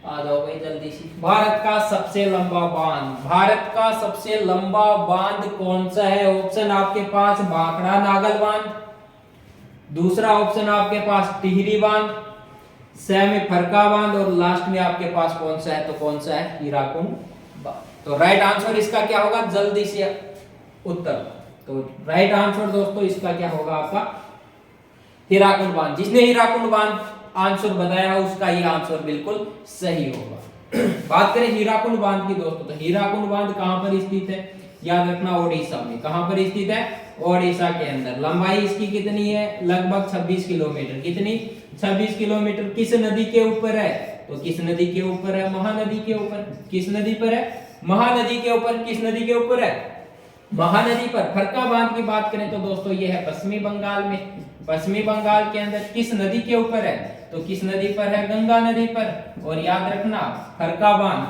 आ जाओ भाई जल्दी से। भारत का सबसे लंबा बांध, भारत का सबसे लंबा बांध कौन सा है? ऑप्शन आपके पास भाखड़ा नागल बांध, दूसरा ऑप्शन आपके पास टिहरी बांध, में फरका बांध और लास्ट में आपके पास कौन सा है, तो कौन सा है, हीराकुंड बांध। तो राइट आंसर इसका क्या होगा, जल्दी से उत्तर। तो राइट आंसर दोस्तों इसका क्या होगा आपका, हीराकुंड बांध। जिसने हीराकुंड बांध आंसर बताया उसका ये आंसर बिल्कुल सही होगा। बात करें हीराकुंड बांध की दोस्तों, तो हीराकुंड बांध कहां पर स्थित है, याद रखना ओडिशा में। कहां पर स्थित है, ओडिशा के अंदर। लंबाई इसकी कितनी है, लगभग 26 किलोमीटर। कितनी, 26 किलोमीटर। किस नदी के ऊपर है, तो किस नदी के ऊपर है, महानदी के ऊपर। किस नदी पर है, महानदी के ऊपर। किस नदी के ऊपर है, महानदी पर। फरका बांध की बात करें तो दोस्तों ये है पश्चिमी बंगाल में। पश्चिमी बंगाल के अंदर किस नदी के ऊपर है, तो किस नदी पर है, गंगा नदी पर। और याद रखना फरका बांध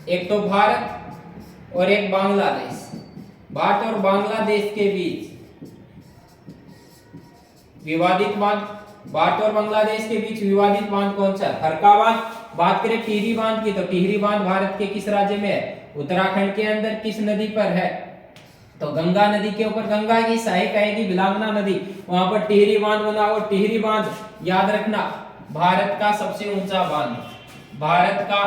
एक तो भारत और एक बांग्लादेश, भारत और बांग्लादेश के बीच विवादित बांध, भारत और बांग्लादेश के बीच विवादित बांध कौन सा है, फरका बांध। बात करें टिहरी बांध की, तो टिहरी बांध भारत के किस राज्य में है, उत्तराखंड के अंदर। किस नदी पर है, तो गंगा नदी के ऊपर। गंगा की सहायक आएगी बिलांगना नदी, वहां पर टिहरी बांध बना। और टिहरी बांध याद रखना भारत का सबसे ऊंचा बांध, भारत का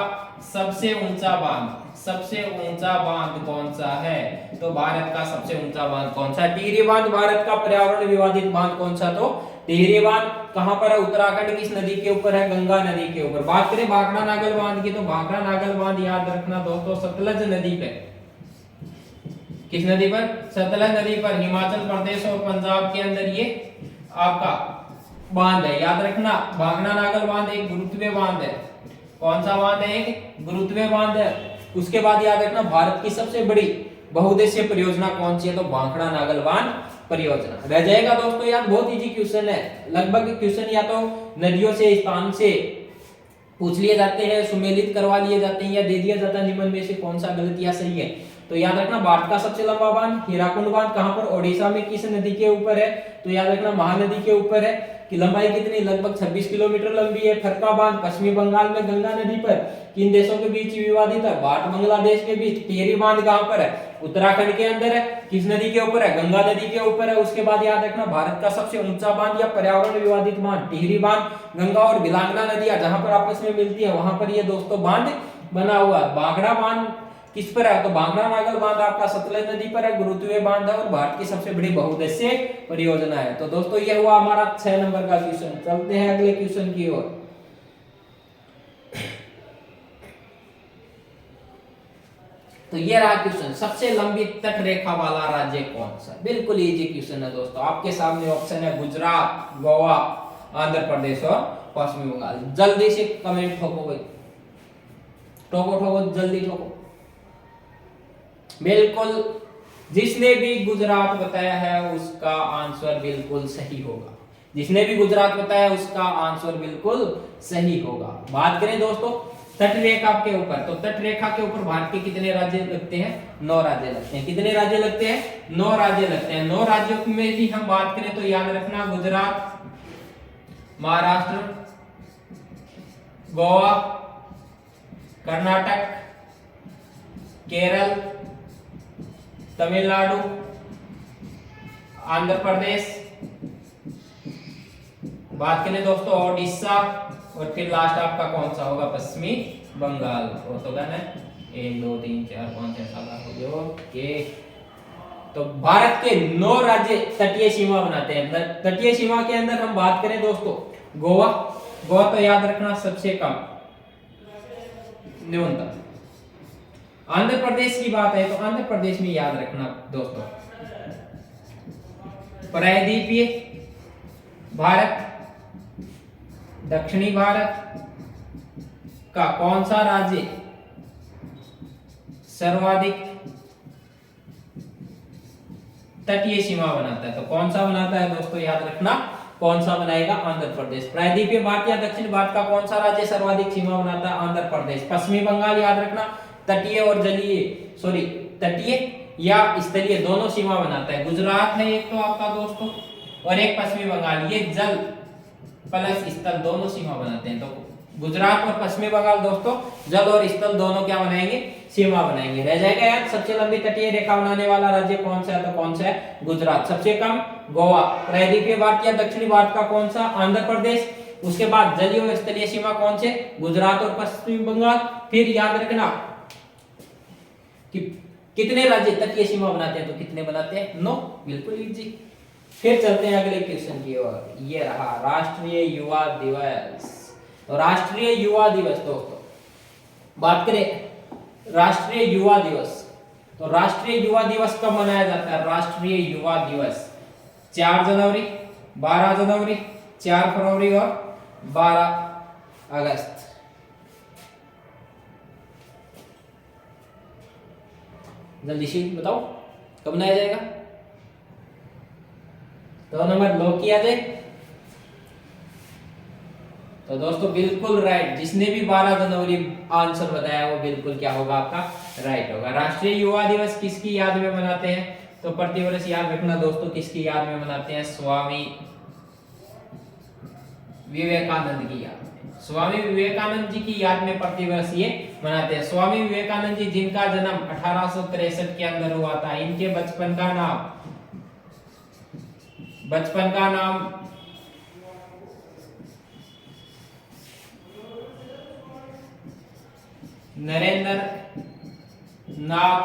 सबसे ऊंचा बांध। सबसे ऊंचा बांध कौन सा है, तो भारत का सबसे ऊंचा बांध कौन सा, टिहरी बांध। भारत का पर्यावरण विवादित बांध कौन सा, तो टिहरी बांध। कहां पर है, उत्तराखंड। किस नदी के ऊपर है, गंगा नदी के ऊपर। बात करें भाखड़ा नागल बांध की, तो भाखड़ा नागल बांध याद रखना दोस्तों सतलज नदी पे। किस नदी पर, सतलज नदी पर। हिमाचल प्रदेश और पंजाब के अंदर ये आपका बांध है, याद रखना। भाखड़ा नागल बांध एक गुरुत्वीय बांध है। कौन सा बांध है, एक गुरुत्वीय बांध है। उसके बाद याद रखना भारत की सबसे बड़ी बहुउद्देशीय परियोजना कौन सी है, तो भाखड़ा नागल बांध परियोजना। रह जाएगा दोस्तों याद, बहुत इजी क्वेश्चन है। लगभग क्वेश्चन या तो नदियों से, स्थान से पूछ लिए जाते हैं, सुमेलित करवा लिए जाते हैं या दे दिया जाता है निम्न में से कौन सा गलत या सही है। तो याद रखना भारत का सबसे लंबा बांध हीराकुंड बांध कहां पर, ओडिशा में किस नदी के ऊपर है, तो याद रखना महानदी के ऊपर है। कि लंबाई कितनी, लगभग 26 किलोमीटर लंबी है। फरक्का बांध पश्चिमी बंगाल में गंगा नदी पर, किन देशों के बीच विवादित है, भारत बांग्लादेश के बीच। टिहरी बांध कहां पर है, उत्तराखंड के अंदर है। किस नदी के ऊपर है, गंगा नदी के ऊपर है। उसके बाद याद रखना भारत का सबसे ऊंचा बांध या पर्यावरण विवादित बांध टिहरी बांध। गंगा और बिलांगना नदियां जहां पर आपस में मिलती है वहां पर ये दोस्तों बांध बना हुआ। बागड़ा बांध किस पर है, तो बांगड़ा नागल बांध आपका सतलज नदी पर है, गुरुत्वीय बांध है और भारत की सबसे बड़ी बहुउद्देशीय परियोजना है। तो दोस्तों ये हुआ हमारा 6 नंबर का क्वेश्चन। चलते हैं अगले क्वेश्चन की ओर। तो ये रहा क्वेश्चन, सबसे लंबी तट रेखा वाला राज्य कौन सा। बिल्कुल इजी क्वेश्चन है दोस्तों, आपके सामने ऑप्शन है गुजरात, गोवा, आंध्र प्रदेश और पश्चिम बंगाल। जल्दी से कमेंट ठोको भाई, ठोको ठोको जल्दी ठोको। बिल्कुल जिसने भी गुजरात बताया है उसका आंसर बिल्कुल सही होगा। जिसने भी गुजरात बताया उसका आंसर बिल्कुल सही होगा। बात करें दोस्तों तट रेखा के ऊपर, तो तट रेखा के ऊपर भारत के कितने राज्य लगते हैं, 9 राज्य लगते हैं। कितने राज्य लगते हैं, 9 राज्य लगते हैं। 9 राज्यों में भी हम बात करें तो याद रखना गुजरात, महाराष्ट्र, गोवा, कर्नाटक, केरल, तमिलनाडु, आंध्र प्रदेश, बात करें दोस्तों ओडिशा और फिर लास्ट आपका कौन सा होगा, पश्चिमी बंगाल। और तो कहना है 1 2 3 4 5 6 7 8 ओके। तो भारत के 9 राज्य तटीय सीमा बनाते हैं। तटीय सीमा के अंदर हम बात करें दोस्तों गोवा, गोवा तो याद रखना सबसे कम न्यूनतम। आंध्र प्रदेश की बात है तो आंध्र प्रदेश में याद रखना दोस्तों प्रायद्वीपीय भारत, दक्षिणी भारत का कौन सा राज्य सर्वाधिक तटीय सीमा बनाता है, तो कौन सा बनाता है दोस्तों, याद रखना कौन सा बनाएगा, आंध्र प्रदेश। प्रायद्वीपीय भारत या दक्षिण भारत का कौन सा राज्य सर्वाधिक सीमा बनाता है, आंध्र प्रदेश। पश्चिमी बंगाल याद रखना तटीय और जलीय तटीय या स्थलीय दोनों सीमा बनाता है। गुजरात है एक तो आपका दोस्तों और एक पश्चिमी बंगाल, ये जल प्लस स्थल दोनों सीमा बनाते हैं। तो गुजरात और पश्चिमी बंगाल दोस्तों जल और स्थल दोनों क्या बनाएंगे, सीमा बनाएंगे। रह जाएगा यार सबसे लंबी तटीय रेखा बनाने वाला राज्य कौन सा है, तो कौन सा है, गुजरात। सबसे कम गोवा। प्रायद्वीपीय भारत या दक्षिणी भारत का कौन सा, आंध्र प्रदेश। उसके बाद जलीय और स्थलीय सीमा कौन से, गुजरात और पश्चिमी बंगाल। फिर याद रखना कि कितने राज्य तटीय सीमा बनाते हैं, तो कितने बनाते हैं, 9। बिल्कुल इजी। फिर चलते हैं अगले क्वेश्चन की ओर। ये रहा राष्ट्रीय युवा दिवस। तो राष्ट्रीय युवा दिवस दोस्तों बात करें राष्ट्रीय युवा दिवस, तो राष्ट्रीय युवा दिवस कब मनाया जाता है, राष्ट्रीय युवा दिवस 4 जनवरी, 12 जनवरी, 4 फरवरी और 12 अगस्त। जल्दी से बताओ कब मनाया जाएगा, 2 नंबर लॉक किया जाए। तो दोस्तों बिल्कुल राइट, जिसने भी 12 जनवरी आंसर बताया वो बिल्कुल क्या होगा, आपका राइट होगा। राष्ट्रीय युवा दिवस किसकी याद में मनाते हैं, तो प्रतिवर्ष याद रखना दोस्तों किसकी याद में मनाते हैं, स्वामी विवेकानंद की याद में। स्वामी विवेकानंद जी की याद में प्रतिवर्ष ये मनाते हैं। स्वामी विवेकानंद जी जिनका जन्म 1863 के अंदर हुआ था, इनके बचपन का नाम नरेंद्र नाथ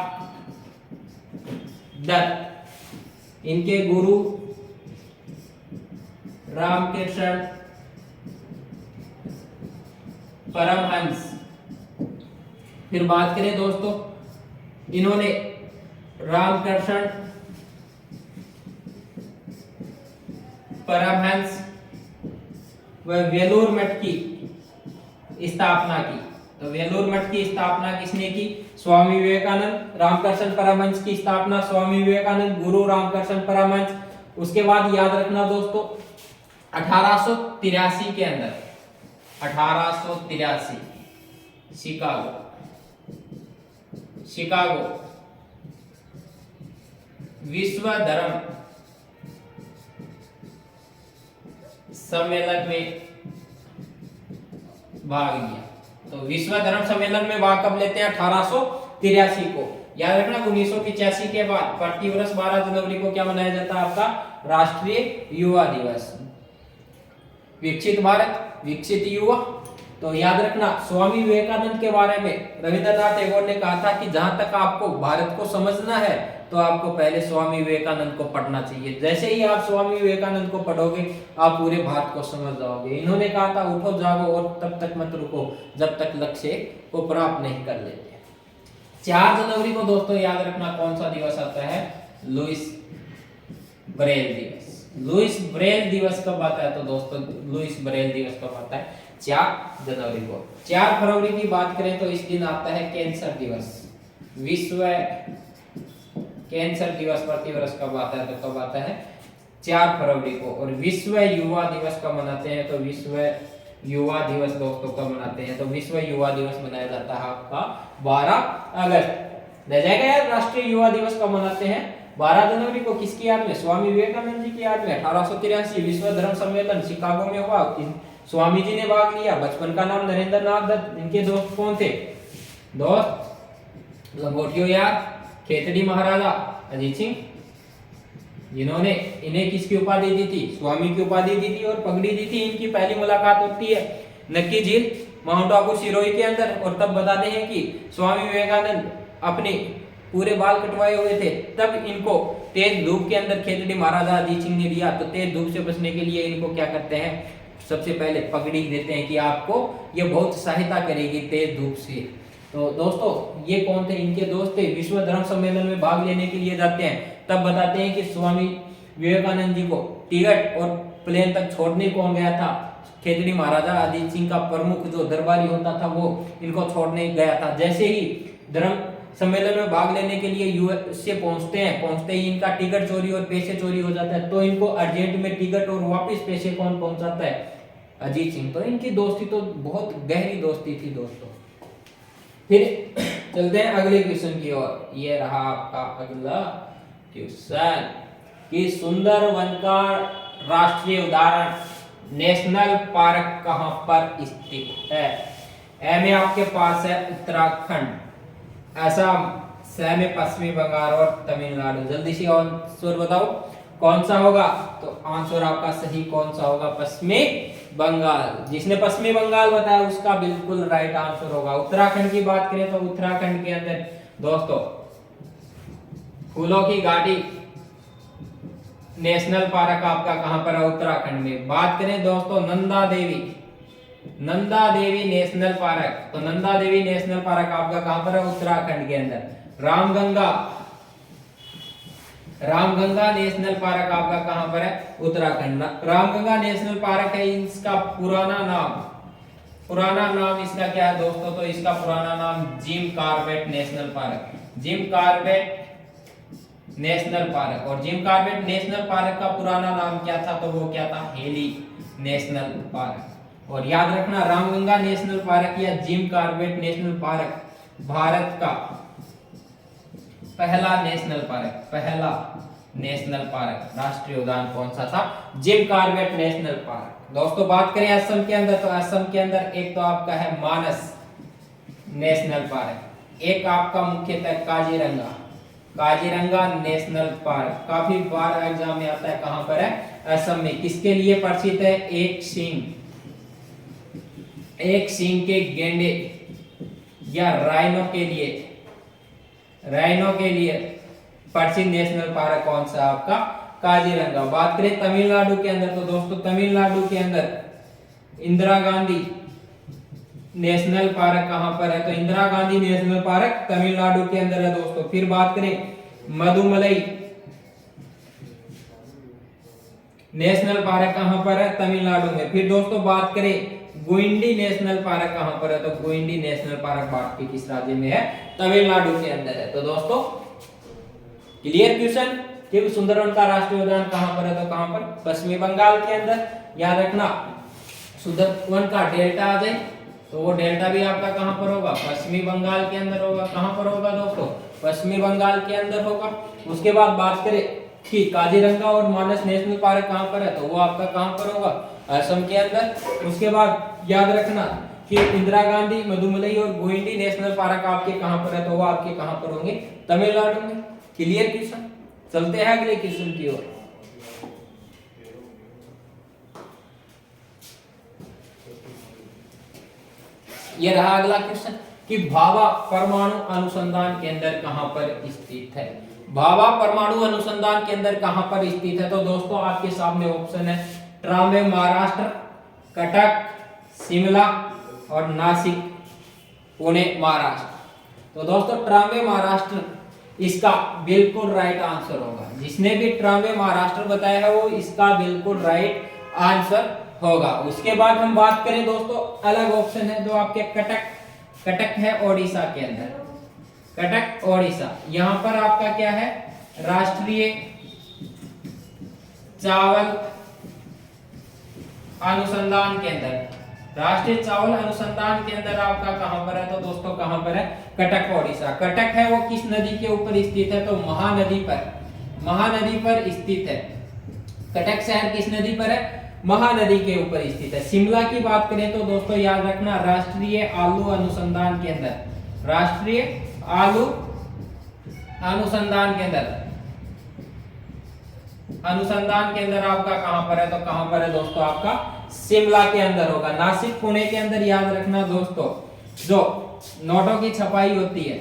दत्त, इनके गुरु रामकृष्ण परमहंस। फिर बात करें दोस्तों, इन्होंने रामकृष्ण परमहंस व वेलूर मठ की स्थापना की। तो वेलूर मठ की स्थापना किसने की, स्वामी विवेकानंद। रामकृष्ण परमहंस की स्थापना स्वामी विवेकानंद, गुरु रामकृष्ण परमहंस। उसके बाद याद रखना दोस्तों 1883 के अंदर 1883 शिकागो। शिकागो विश्व धर्म सम्मेलन में भाग लिया। तो विश्व धर्म सम्मेलन में भाग कब लेते हैं? 1883 को। याद रखना 1985 के बाद प्रतिवर्ष 12 जनवरी को क्या मनाया जाता है? आपका राष्ट्रीय युवा दिवस। विकसित भारत, विकसित युवा। तो याद रखना स्वामी विवेकानंद के बारे में रविंद्रनाथ टैगोर ने कहा था कि जहां तक आपको भारत को समझना है तो आपको पहले स्वामी विवेकानंद को पढ़ना चाहिए। जैसे ही आप स्वामी विवेकानंद को पढ़ोगे आप पूरे भारत को समझ जाओगे। इन्होंने कहा था उठो जागो और तब तक मत रुको जब तक लक्ष्य को प्राप्त नहीं कर लेते। 4 जनवरी को दोस्तों याद रखना कौन सा दिवस आता है? लुईस ब्रेल दिवस। लुईस ब्रेल दिवस कब आता है? तो दोस्तों लुईस ब्रेल दिवस कब आता है? 4 जनवरी को। 4 फरवरी की बात करें तो इस दिन आता है कैंसर दिवस। विश्व कैंसर दिवस प्रतिवर्ष कब आता है? तो कब आता है? 4 फरवरी को। और विश्व युवा दिवस कब मनाते हैं? तो विश्व युवा दिवस दोस्तों कब मनाते हैं? तो विश्व युवा दिवस मनाया जाता है आपका 12 अगस्त। रह जाएगा यार राष्ट्रीय युवा दिवस कब मनाते हैं? 12 जनवरी को। किसकी याद में? स्वामी विवेकानंद जी की याद में। 1883 विश्व धर्म सम्मेलन शिकागो में हुआ। स्वामी जी ने भाग लिया। बचपन का नाम नरेंद्र नाथ दत्त। इनके दोस्त कौन थे? दोस्त लंगोटियो यार, खेतड़ी महाराजा अजीत सिंह, जिन्होंने इन्हें किसकी उपाधि दी थी? स्वामी की उपाधि दी थी और पगड़ी दी थी। इनकी पहली मुलाकात होती है नक्की झील माउंट आबू सिरोही के अंदर। और तब बताते हैं कि स्वामी विवेकानंद अपने पूरे बाल कटवाए हुए थे। तब इनको तेज धूप के अंदर खेतड़ी महाराजा अजीत सिंह ने लिया। तो तेज धूप से बचने के लिए इनको क्या करते हैं? सबसे पहले पगड़ी देते हैं कि आपको ये बहुत सहायता करेगी तेज धूप से। तो दोस्तों ये कौन थे? इनके दोस्त थे। विश्व धर्म सम्मेलन में भाग लेने के लिए जाते हैं। तब बताते हैं कि स्वामी विवेकानंद जी को टिकट और प्लेन तक छोड़ने कौन गया था? खेतड़ी महाराजा अजीत सिंह का प्रमुख जो दरबारी होता था वो इनको छोड़ने गया था। जैसे ही धर्म सम्मेलन में भाग लेने के लिए यूएस से पहुंचते हैं, पहुंचते ही इनका टिकट चोरी और पैसे चोरी हो जाता है। तो इनको अर्जेंट में टिकट और वापस पैसे कौन पहुंचाता है? अजीत सिंह। तो इनकी दोस्ती तो बहुत गहरी दोस्ती थी दोस्तों। फिर चलते हैं अगले क्वेश्चन की ओर। ये रहा आपका अगला क्वेश्चन कि सुंदरवन का राष्ट्रीय उदाहरण नेशनल पार्क कहां पर स्थित है? ए में आपके पास है उत्तराखंड, असम, स में पश्चिमी बंगाल और तमिलनाडु। जल्दी से आंसर बताओ कौन सा होगा? तो आंसर आपका सही कौन सा होगा? पश्चिमी बंगाल। जिसने पश्चिमी बंगाल बताया उसका बिल्कुल राइट आंसर होगा। उत्तराखंड की बात करें तो उत्तराखंड के अंदर दोस्तों फूलों की घाटी नेशनल पार्क आपका कहां पर है? उत्तराखंड में। बात करें दोस्तों नंदा देवी, नंदा देवी नेशनल पार्क। तो नंदा देवी नेशनल पार्क आपका कहां पर है? उत्तराखंड के अंदर। रामगंगा, रामगंगा नेशनल पार्क आपका कहां पर है? उत्तराखंड। रामगंगा नेशनल पार्क है इसका पुराना नाम इसका क्या है दोस्तों? तो इसका पुराना नाम Jim Corbett national park, Jim Corbett national park. और जिम कॉर्बेट नेशनल पार्क का पुराना नाम क्या था? तो वो क्या था? Heli national park. और याद रखना रामगंगा नेशनल पार्क या Jim Corbett national park Bharat का पहला नेशनल पार्क राष्ट्रीय उद्यान कौन सा था? Jim Corbett national park. दोस्तों बात करें असम के अंदर तो असम के अंदर एक तो आपका है मानस नेशनल पार्क, एक आपका मुख्यतः काजीरंगा, काजीरंगा नेशनल पार्क। काफी बार एग्जाम में आता है। कहां पर है? असम में। किसके लिए प्रसिद्ध है? एक सींग के गेंडे या राइनो के लिए प्रसिद्ध नेशनल पार्क कौन सा? आपका काजीरंगा। बात करें तमिलनाडु के अंदर तो दोस्तों तमिलनाडु के अंदर इंदिरा गांधी नेशनल पार्क कहां पर है? तो इंदिरा गांधी नेशनल पार्क तमिलनाडु के अंदर है दोस्तों। फिर बात करें मधुमलाई नेशनल पार्क कहां पर है? तमिलनाडु में। फिर दोस्तों बात करें गुइंडी नेशनल पार्क कहां पर है? तो गुइंडी नेशनल पार्क भारत के किस राज्य में है? तमिलनाडु के अंदर है। तो दोस्तों क्लियर क्वेश्चन कि सुंदरवन का राष्ट्रीय उद्यान कहां पर है? तो कहां पर? पश्चिमी बंगाल के अंदर। याद रखना सुदर्शन का डेल्टा आ जाए तो वो डेल्टा भी आपका कहां पर होगा, पश्चिमी बंगाल के अंदर होगा। कहां पर होगा दोस्तों, पश्चिमी बंगाल के अंदर होगा। उसके बाद बात करें कि काजीरंगा और मानस नेशनल पार्क कहां पर है, तो वो आपका कहां पर होगा, असम के अंदर। उसके बाद याद रखना कि इंदिरा गांधी, मधुमलई और गोइंडी नेशनल पार्क आपके कहां पर है, तो वो आपके कहां पर होंगे, तमिलनाडु में। Clear question. चलते हैं अगले क्वेश्चन की ओर। ये रहा अगला क्वेश्चन कि भाभा परमाणु अनुसंधान केंद्र कहां पर स्थित है। भाभा परमाणु अनुसंधान केंद्र कहां पर स्थित है, तो दोस्तों आपके सामने ऑप्शन है ट्रामे महाराष्ट्र, कटक, शिमला और नासिक पुणे महाराष्ट्र। तो दोस्तों ट्रामे महाराष्ट्र इसका बिल्कुल राइट आंसर होगा। जिसने भी ट्रामे महाराष्ट्र बताया है वो इसका बिल्कुल राइट आंसर होगा। उसके बाद हम बात करें दोस्तों, अलग ऑप्शन है जो आपके कटक है ओडिशा के अंदर, कटक ओडिशा। यहां पर आपका क्या है, राष्ट्रीय चावल अनुसंधान केंद्र। राष्ट्रीय चावल अनुसंधान केंद्र आपका कहां पर है, तो दोस्तों कहां पर है, कटक ओडिशा। कटक है वो किस नदी के ऊपर स्थित है, तो महानदी पर, महानदी पर स्थित है। कटक शहर किस नदी पर है, महानदी के ऊपर स्थित है। शिमला की बात करें तो दोस्तों याद रखना राष्ट्रीय आलू अनुसंधान केंद्र, राष्ट्रीय आलू अनुसंधान केंद्र, अनुसंधान केंद्र आपका कहां पर है, तो कहां पर है दोस्तों, आपका शिमला के अंदर होगा। नासिक पुणे के अंदर याद रखना दोस्तों, जो नोटों की छपाई होती है,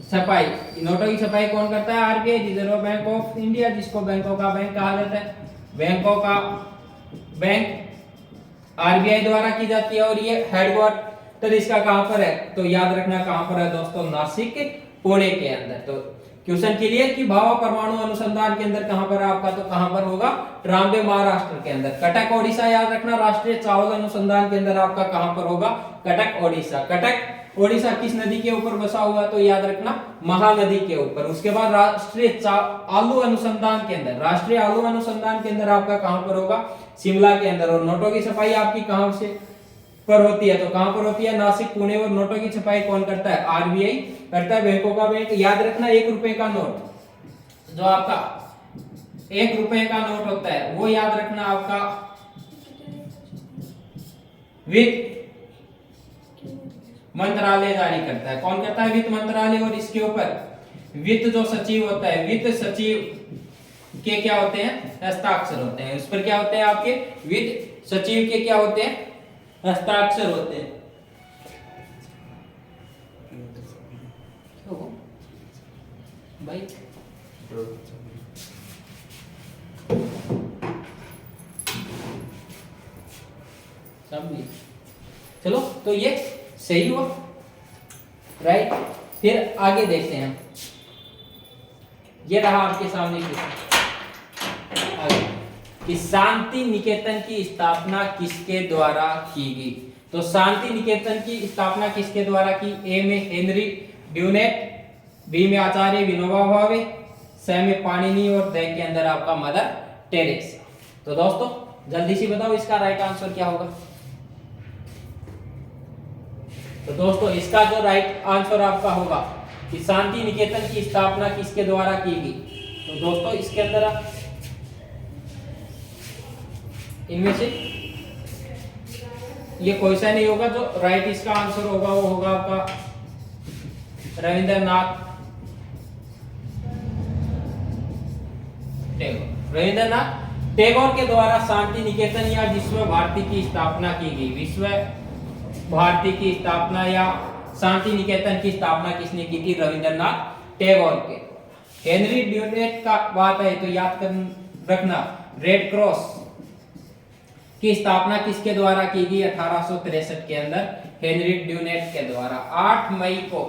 छपाई, नोटों की छपाई कौन करता है, RBI, reserve bank of India, जिसको बैंकों का बैंक कहा जाता है। बैंकों का बैंक आरबीआई द्वारा की जाती है और ये हेडक्वार्टर इसका कहां पर है, तो याद रखना कहां पर है दोस्तों, नासिक पुणे के अंदर। तो क्वेश्चन क्लियर कि भाभा परमाणु अनुसंधान केंद्र कहां पर है आपका, तो कहां पर होगा, ट्राम्बे महाराष्ट्र के अंदर। कटक ओडिशा याद रखना राष्ट्रीय चावल अनुसंधान केंद्र आपका कहां पर होगा, कटक ओडिशा। कटक ओडिशा किस नदी के ऊपर बसा हुआ, तो याद रखना महानदी के ऊपर। उसके बाद राष्ट्रीय आलू अनुसंधान केंद्र, राष्ट्रीय आलू अनुसंधान केंद्र आपका कहां पर होगा, शिमला के अंदर। और नोटों की छपाई आपकी कहां से पर होती है, तो कहां पर होती है, नासिक पुणे। और नोटों की छपाई कौन करता है, आरबीआई करता है, बैंकों का बैंक। याद रखना 1 रुपए का नोट, जो आपका 1 रुपए का नोट होता है, वो याद रखना आपका वित्त मंत्रालय जारी करता है। कौन करता है, वित्त मंत्रालय। और इसके ऊपर वित्त जो सचिव होता है, वित्त सचिव के क्या होते हैं, हस्ताक्षर होते हैं। उस पर क्या होते हैं, आपके वित्त सचिव के क्या होते हैं, हस्ताक्षर होते हैं। भाई सब चलो, तो ये सही हुआ, राइट। फिर आगे देखते हैं, ये रहा आपके सामने कि शांति निकेतन की स्थापना किसके द्वारा की गई। तो शांति निकेतन की स्थापना किसके द्वारा की, ए में हेनरी ड्यूनेट, बी में आचार्य विनोबा भावे, स में पाणिनि और द के अंदर आपका मदर टेरेसा। तो दोस्तों जल्दी से बताओ इसका राइट आंसर क्या होगा। तो दोस्तों इसका जो राइट आंसर आपका होगा कि शांति निकेतन की स्थापना किसके द्वारा की गई। तो दोस्तों इसके अंदर इनमें से ये कोई सा नहीं होगा, जो राइट इसका आंसर होगा वो होगा आपका रविंद्रनाथ टैगोर। रविंद्रनाथ टैगोर के द्वारा शांति निकेतन या विश्व भारती की स्थापना की गई। विश्व भारती की स्थापना या शांति निकेतन की स्थापना किसने की थी, रविंद्रनाथ टैगोर के। हेनरी ड्यूनेट का बात है तो याद कर रखना, रेड क्रॉस की स्थापना किसके द्वारा की गई, 1863 के अंदर हेनरी ड्यूनेट के द्वारा। 8 मई को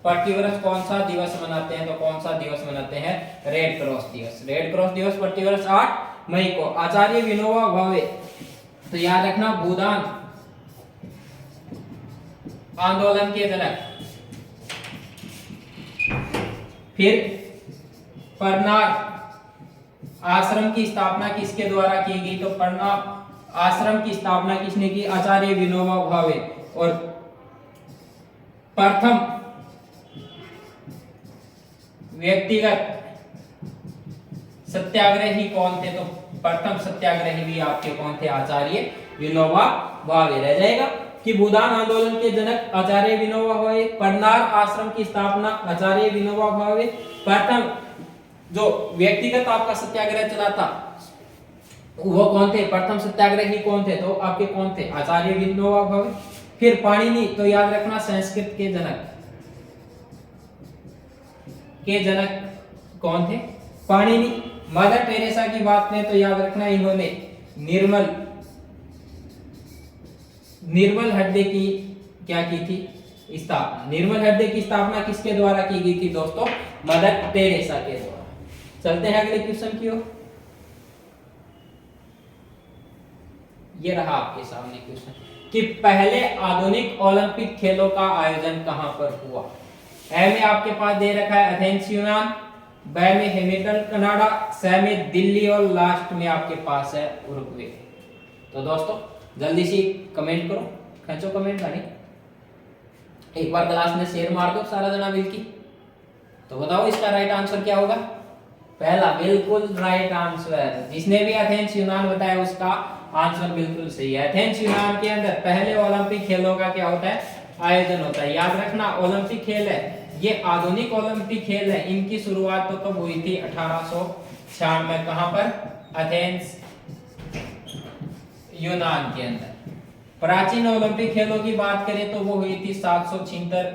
प्रतिवर्ष कौन सा दिवस मनाते हैं, तो कौन सा दिवस मनाते हैं, रेड क्रॉस दिवस। रेड क्रॉस दिवस प्रतिवर्ष 8 मई को। आचार्य विनोबा भावे, तो याद रखना भूदान आंदोलन के जनक। फिर परनार आश्रम की स्थापना किसके द्वारा की गई? तो प्रणाम आश्रम की स्थापना किसने की? आचार्य विनोबा भावे। और प्रथम व्यक्तिगत सत्याग्रही कौन थे? तो प्रथम सत्याग्रही भी आपके कौन थे? आचार्य विनोबा भावे। रह जाएगा कि भूदान आंदोलन के जनक आचार्य विनोबा भावे, परनार आश्रम की स्थापना आचार्य विनोबा भावे, प्रथम जो व्यक्तिगत आपका सत्याग्रह चला था वो कौन थे? प्रथम सत्याग्रही कौन थे? तो आपके कौन थे? आचार्य विनोबा भावे। फिर पाणिनि, तो याद रखना संस्कृत के जनक कौन थे? पाणिनि। मदर टेरेसा की बात करें तो याद रखना इन्होंने निर्मल हृदय की क्या की थी? स्थापना। निर्मल हृदय की स्थापना किसके द्वारा की गई थी दोस्तों? मदर टेरेसा के द्वारा। चलते हैं अगले क्वेश्चन की ओर। ये रहा आपके सामने क्वेश्चन कि पहले आधुनिक ओलंपिक खेलों का आयोजन कहां पर हुआ? ए में आपके पास दे रखा है एथेंस यूनान, ब में हैमिल्टन कनाडा, स में दिल्ली और लास्ट में आपके पास है उरुग्वे। तो दोस्तों जल्दी से कमेंट करो, खींचो कमेंट गाड़ी, एक बार क्लास में शेयर मार दो सारा जना मिलके। तो बताओ इसका राइट आंसर क्या होगा? पहला बिल्कुल राइट आंसर। जिसने भी एथेंस यूनान बताया उसका आंसर बिल्कुल सही है। एथेंस यूनान के अंदर पहले ओलंपिक खेलों का क्या होता है? आयोजन होता है। याद रखना ओलंपिक खेल है ये आधुनिक ओलंपिक खेल है, इनकी शुरुआत तो कब हुई थी? 1896 में। कहां पर? एथेंस यूनान के अंदर। प्राचीन ओलंपिक खेलों की बात करें तो वो हुई थी 776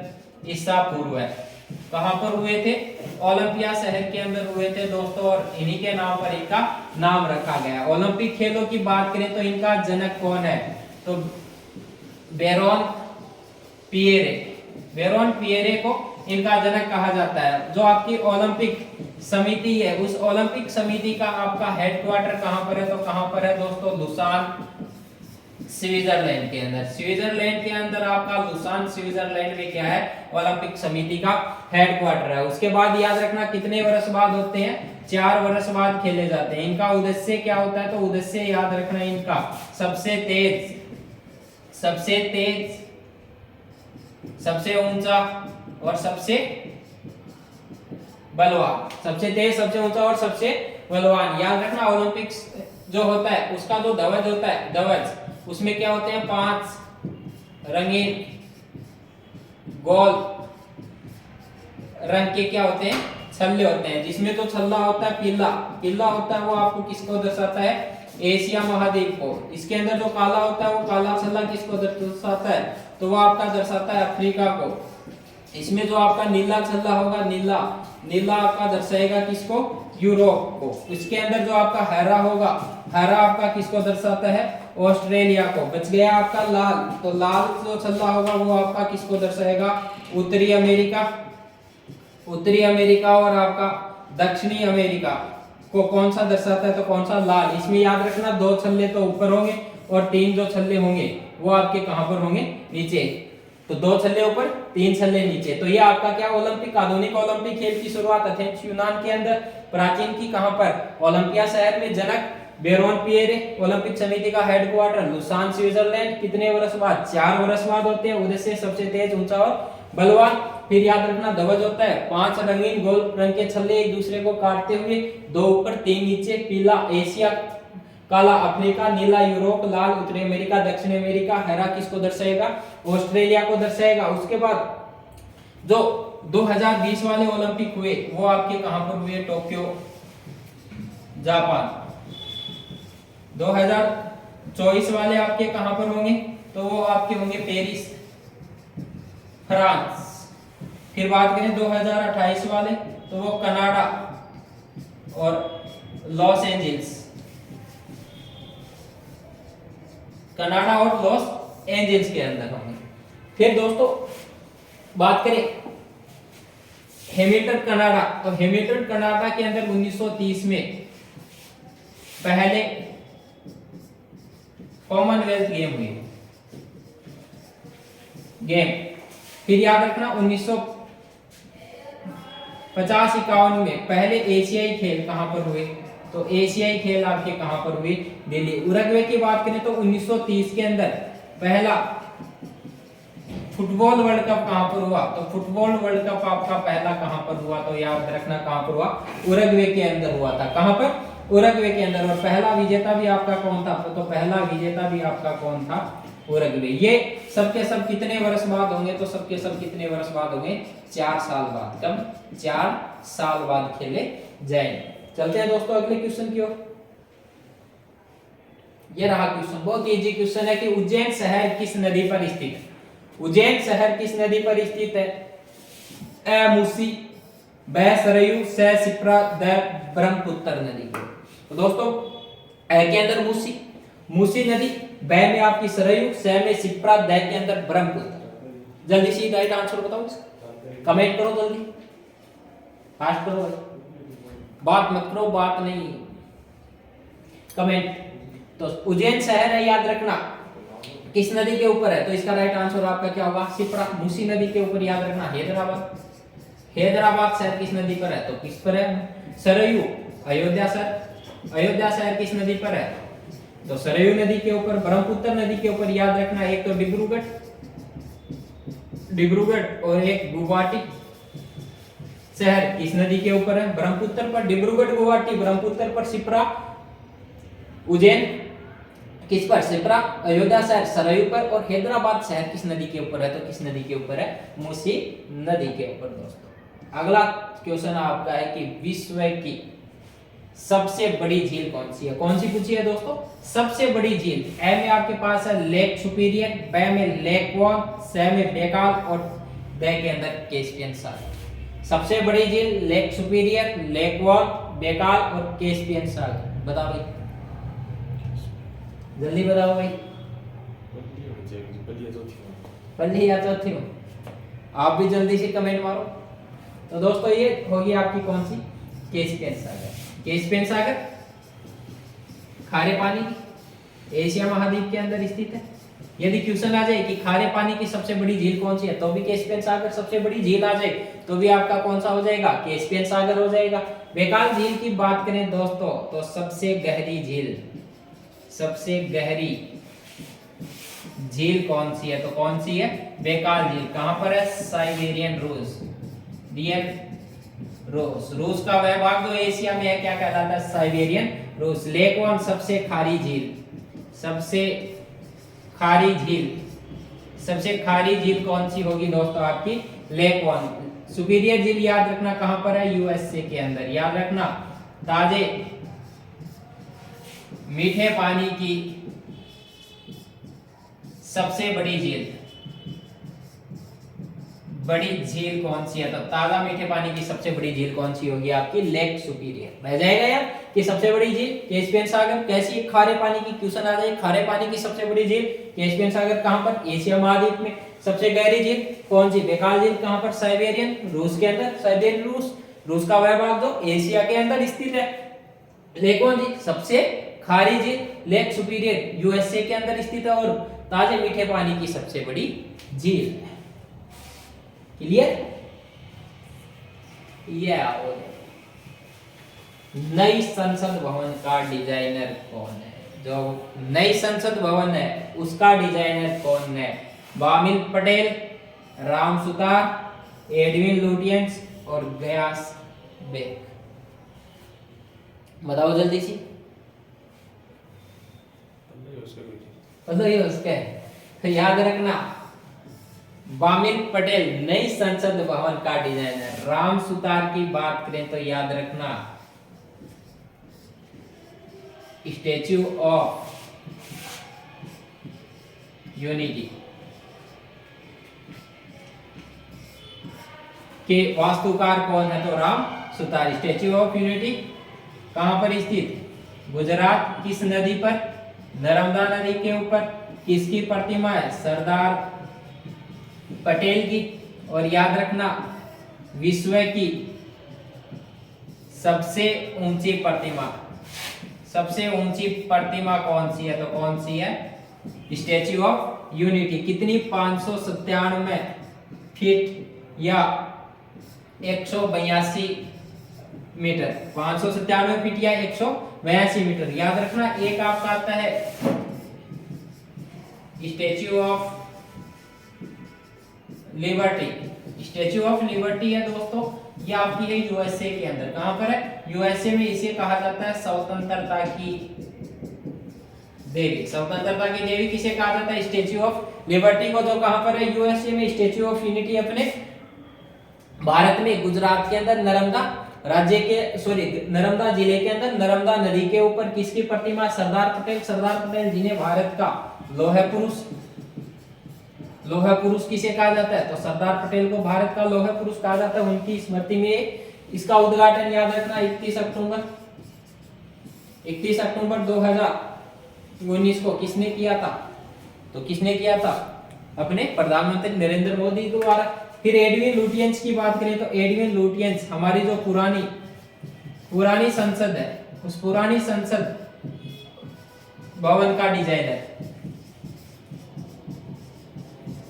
ईसा पूर्व। कहां पर हुए थे? ओलंपिया शहर के अंदर हुए थे दोस्तों, और इन्हीं के नाम पर इनका नाम रखा गया। ओलंपिक खेलों की बात करें तो इनका जनक कौन है? तो बेरोन पिएरे। बेरोन पिएरे को इनका जनक कहा जाता है। जो आपकी ओलंपिक समिति है उस ओलंपिक समिति का आपका हेडक्वार्टर कहां पर है? तो कहां पर है दोस्तों? लुसान स्विट्जरलैंड के अंदर। स्विट्जरलैंड के अंदर आपका लुसान स्विट्जरलैंड में क्या है? ओलंपिक समिति का हेडक्वार्टर है। उसके बाद याद रखना कितने वर्ष बाद होते हैं? 4 वर्ष बाद खेले जाते हैं। इनका उद्देश्य क्या होता है? तो उद्देश्य याद रखना इनका सबसे तेज, सबसे ऊंचा और सबसे बलवान। सबसे तेज, सबसे ऊंचा और सबसे बलवान। याद रखना ओलंपिक्स जो होता है उसका जो ध्वज होता है, ध्वज उसमें क्या होते हैं? 5 रंगीन गोल रंग के क्या होते हैं? छल्ले होते हैं। जिसमें तो छल्ला होता है पीला होता है, वो आपको किसको दर्शाता है? एशिया महाद्वीप को। इसके अंदर जो काला होता है वो काला छल्ला किसको दर्शाता है? तो वो आपका दर्शाता है अफ्रीका को। इसमें जो आपका नीला छल्ला होगा, नीला आपका दर्शाएगा किसको? यूरोप को। इसके अंदर जो आपका हरा होगा, हरा आपका किसको दर्शाता है? ऑस्ट्रेलिया को। बच गया आपका लाल, तो लाल जो छल्ला होगा वो आपका किसको दर्शाएगा? उत्तरी अमेरिका और आपका दक्षिणी अमेरिका को कौन सा दर्शाता है? तो कौन सा? लाल। इसमें याद रखना 2 छल्ले तो ऊपर होंगे और 3 जो छल्ले होंगे वो आपके कहां पर होंगे? नीचे। तो 2 छल्ले ऊपर 3 छल्ले नीचे। तो ये आपका क्या? ओलंपिक आधुनिक ओलंपिक खेल की शुरुआत एथेंस यूनान के अंदर, प्राचीन की कहां पर? ओलंपिया शहर में। जनक बेरोन पिएरे। ओलंपिक समिति का हेडक्वार्टर लुसान स्विट्जरलैंड। कितने वर्ष बाद? 4 वर्ष बाद होते हैं। उद्देश्य सबसे तेज, ऊंचा और बलवान। फिर याद रखना ध्वज होता है 5 रंगीन गोल रंग के छल्ले एक दूसरे को काटते हुए, 2 ऊपर 3 नीचे। पीला एशिया, काला अफ्रीका, नीला यूरोप, लाल उत्तरी अमेरिका, दक्षिण अमेरिका, हरा किसको दर्शाएगा? ऑस्ट्रेलिया को दर्शाएगा। उसके बाद जो 2020 वाले ओलंपिक हुए वो आपके कहां पर हुए? Tokyo Japan. 2024 वाले आपके कहां पर होंगे? तो वो आपके होंगे पेरिस फ्रांस। फिर बात करें 2028 वाले तो वो कनाडा और लॉस एंजल्स। कनाडा और लॉस एंजल्स के अंदर होंगे। फिर दोस्तों बात करें हैमिल्टन कनाडा, तो हैमिल्टन कनाडा के अंदर 1930 में पहले कॉमनवेल्थ गेम हुए। फिर याद रखना 1950-51 में पहले एशियाई खेल कहां पर हुए? तो एशियाई खेल आपके कहां पर हुए? दिल्ली। उरुग्वे की बात करें तो 1930 के अंदर पहला फुटबॉल वर्ल्ड कप कहां पर हुआ? तो फुटबॉल वर्ल्ड कप आपका पहला कहां पर हुआ? तो याद रखना कहां पर हुआ? उरुग्वे के अंदर हुआ था। कहां पर? उरुग्वे के अंदर। और पहला विजेता भी आपका कौन था? तो पहला विजेता भी आपका कौन था? उरुग्वे। ये सबके सब कितने वर्ष बाद होंगे? तो सबके सब कितने वर्ष बाद होंगे? 4 साल बाद। कब? 4 साल बाद खेले जाएंगे। चलते हैं दोस्तों अगले क्वेश्चन की ओर। ये रहा क्वेश्चन, बहुत इजी क्वेश्चन है कि उज्जैन शहर किस नदी पर स्थित है? उज्जैन शहर किस नदी पर स्थित है? ए मूसी, ब सरयू, से शिप्रा, द ब्रह्मपुत्र नदी को। तो दोस्तों ए के अंदर मूसी, मूसी नदी, ब में आपकी सरयू, से में शिप्रा, द के अंदर ब्रह्मपुत्र। जल्दी से राइट आंसर बताओ, कमेंट करो जल्दी, फास्ट करो भाई, बात मत करो, बात नहीं, कमेंट। तो उज्जैन शहर है, याद रखना किस नदी के ऊपर है? तो इसका राइट आंसर आपका क्या होगा? शिप्रा, मूसी नदी के ऊपर। याद रखना हैदराबाद, हैदराबाद शहर किस नदी पर है? तो किस पर है? सरयू। अयोध्या शहर, अयोध्या शहर किस नदी पर है? तो सरयू नदी के ऊपर। ब्रह्मपुत्र नदी के ऊपर याद रखना एक तो डिब्रूगढ़, डिब्रूगढ़, और एक गुवाहाटी शहर किस नदी के ऊपर है? ब्रह्मपुत्र पर। डिब्रूगढ़, गुवाहाटी, ब्रह्मपुत्र पर, शिप्रा, उज्जैन किस पर? शिप्रा। अयोध्या शहर सरयू पर, और हैदराबाद शहर किस नदी के ऊपर है? तो किस नदी के ऊपर है? मूसी नदी के ऊपर। दोस्तों अगला क्वेश्चन आपका है कि विश्व की सबसे बड़ी झील कौन सी है? कौन सी पूछी है दोस्तों? सबसे बड़ी झील। ए में आपके पास है लेक सुपीरियर, ब में लेक वॉन, से में बेकाल, और द के अंदर कैस्पियन सागर। सबसे बड़ी झील Lake Superior, Lake Van, Baikal और कैस्पियन सागर। बताओ भाई, जल्दी बताओ भाई। पहली या चौथी में? आप भी जल्दी से कमेंट मारो। तो दोस्तों ये होगी आपकी कौन सी? कैस्पियन सागर। कैस्पियन सागर खारे पानी की एशिया महाद्वीप के अंदर स्थित है। यदि क्वेश्चन आ जाए कि खारे पानी की सबसे बड़ी झील कौन सी है, तो भी कैस्पियन सागर सबसे बड़ी झील आ जाए तो भी आपका कौन सा हो जाएगा? कैस्पियन सागर हो जाएगा। बेकाल झील की बात करें दोस्तों तो सबसे गहरी झील, सबसे गहरी झील कौन सी है? तो कौन सी है? बेकाल झील। कहां पर है? साइबेरियन रूस, रियल रूस। रूस का वह भाग जो एशिया में है क्या कहलाता है? साइबेरियन रूस। लेक वन सबसे खारी झील, सबसे खारी झील, सबसे खारी झील कौन सी होगी दोस्तों? आपकी लेक वन। सुपीरियर झील याद रखना कहां पर है? यूएसए के अंदर। याद रखना ताजे मीठे पानी की सबसे बड़ी झील, बड़ी झील कौन सी है? तो ताजा मीठे पानी की सबसे बड़ी झील कौन सी होगी? आपकी लेक सुपीरियर। रह जाएगा यार कि सबसे बड़ी झील कैस्पियन सागर। कैसी? खारे पानी की क्वेश्चन आ जाए, खारे पानी की सबसे बड़ी झील कैस्पियन सागर। कहां पर? एशिया महाद्वीप में। सबसे गहरी झील कौन सी? बेकाल झील। कहां पर? साइबेरियन रूस के अंदर। साइबेरियन रूस, रूस का वह भाग जो एशिया के अंदर स्थित है। लेक वन झील सबसे खारी झील, लेक सुपीरियर यूएसए के अंदर स्थित है, और ताजे मीठे पानी की सबसे बड़ी झील है। क्लियर? ये आओ। नई संसद भवन का डिजाइनर कौन है? जो नई संसद भवन है उसका डिजाइनर कौन है? बामिल पटेल, राम सुतार, एडविन लुटियंस और गयास बेग। बताओ जल्दी से। तो ये उसके तो याद रखना बामिल पटेल नई संसद भवन का डिजाइनर। राम सुतार की बात करें तो याद रखना स्टैच्यू ऑफ यूनिटी के वास्तुकार कौन है? तो Ram Sutar. Statue of unity कहां पर स्थित? गुजरात। किस नदी पर? नर्मदा नदी के ऊपर। किसकी प्रतिमा है? सरदार पटेल की। और याद रखना विश्व की सबसे ऊंची प्रतिमा, सबसे ऊंची प्रतिमा कौन सी है? तो कौन सी है? Statue of unity. कितनी? 597 फीट या 182 मीटर, 597 फीट या 182 मीटर। याद रखना। एक आपका आता है statue of liberty. Statue of liberty है दोस्तों, ये आपकी है यूएसए के अंदर। कहां पर है? यूएसए में। इसे कहा जाता है स्वतंत्रता की देवी। स्वतंत्रता की देवी किसे कहा जाता है? स्टैच्यू ऑफ लिबर्टी को। जो कहां पर है? यूएसए में। स्टैच्यू ऑफ यूनिटी अपने भारत में गुजरात के अंदर नर्मदा राज्य के नर्मदा जिले के अंदर नर्मदा नदी के ऊपर किसकी प्रतिमा? सरदार पटेल। सरदार पटेल जिन्हें भारत का लौह पुरुष किसे कहा जाता है? तो सरदार पटेल को भारत का लौह पुरुष कहा जाता है। उनकी स्मृति में इसका उद्घाटन याद रखना 31 अक्टूबर 2019 को किसने किया था? तो किसने किया था? अपने प्रधानमंत्री नरेंद्र मोदी द्वारा। फिर एडविन लुटियंस की बात करें तो एडविन लुटियंस हमारी जो पुरानी संसद है, उस पुरानी संसद भवन का डिजाइनर।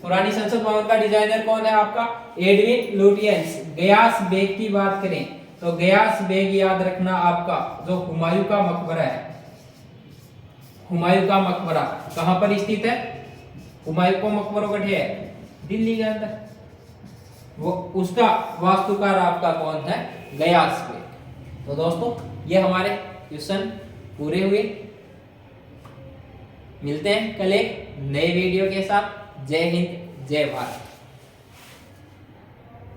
पुरानी संसद भवन का डिजाइनर कौन है आपका? Edwin Lutyens. गयास बेग की बात करें तो गयास बेग याद रखना आपका जो हुमायूं का मकबरा है। हुमायूं का मकबरा कहां पर स्थित है? हुमायूं का मकबरा कठे है? दिल्ली के अंदर। वो उसका वास्तुकार आपका कौन है? गयास बेग। तो दोस्तों ये हमारे क्वेश्चन पूरे हुए। मिलते हैं कल एक नए वीडियो के साथ। जय हिंद, जय भारत।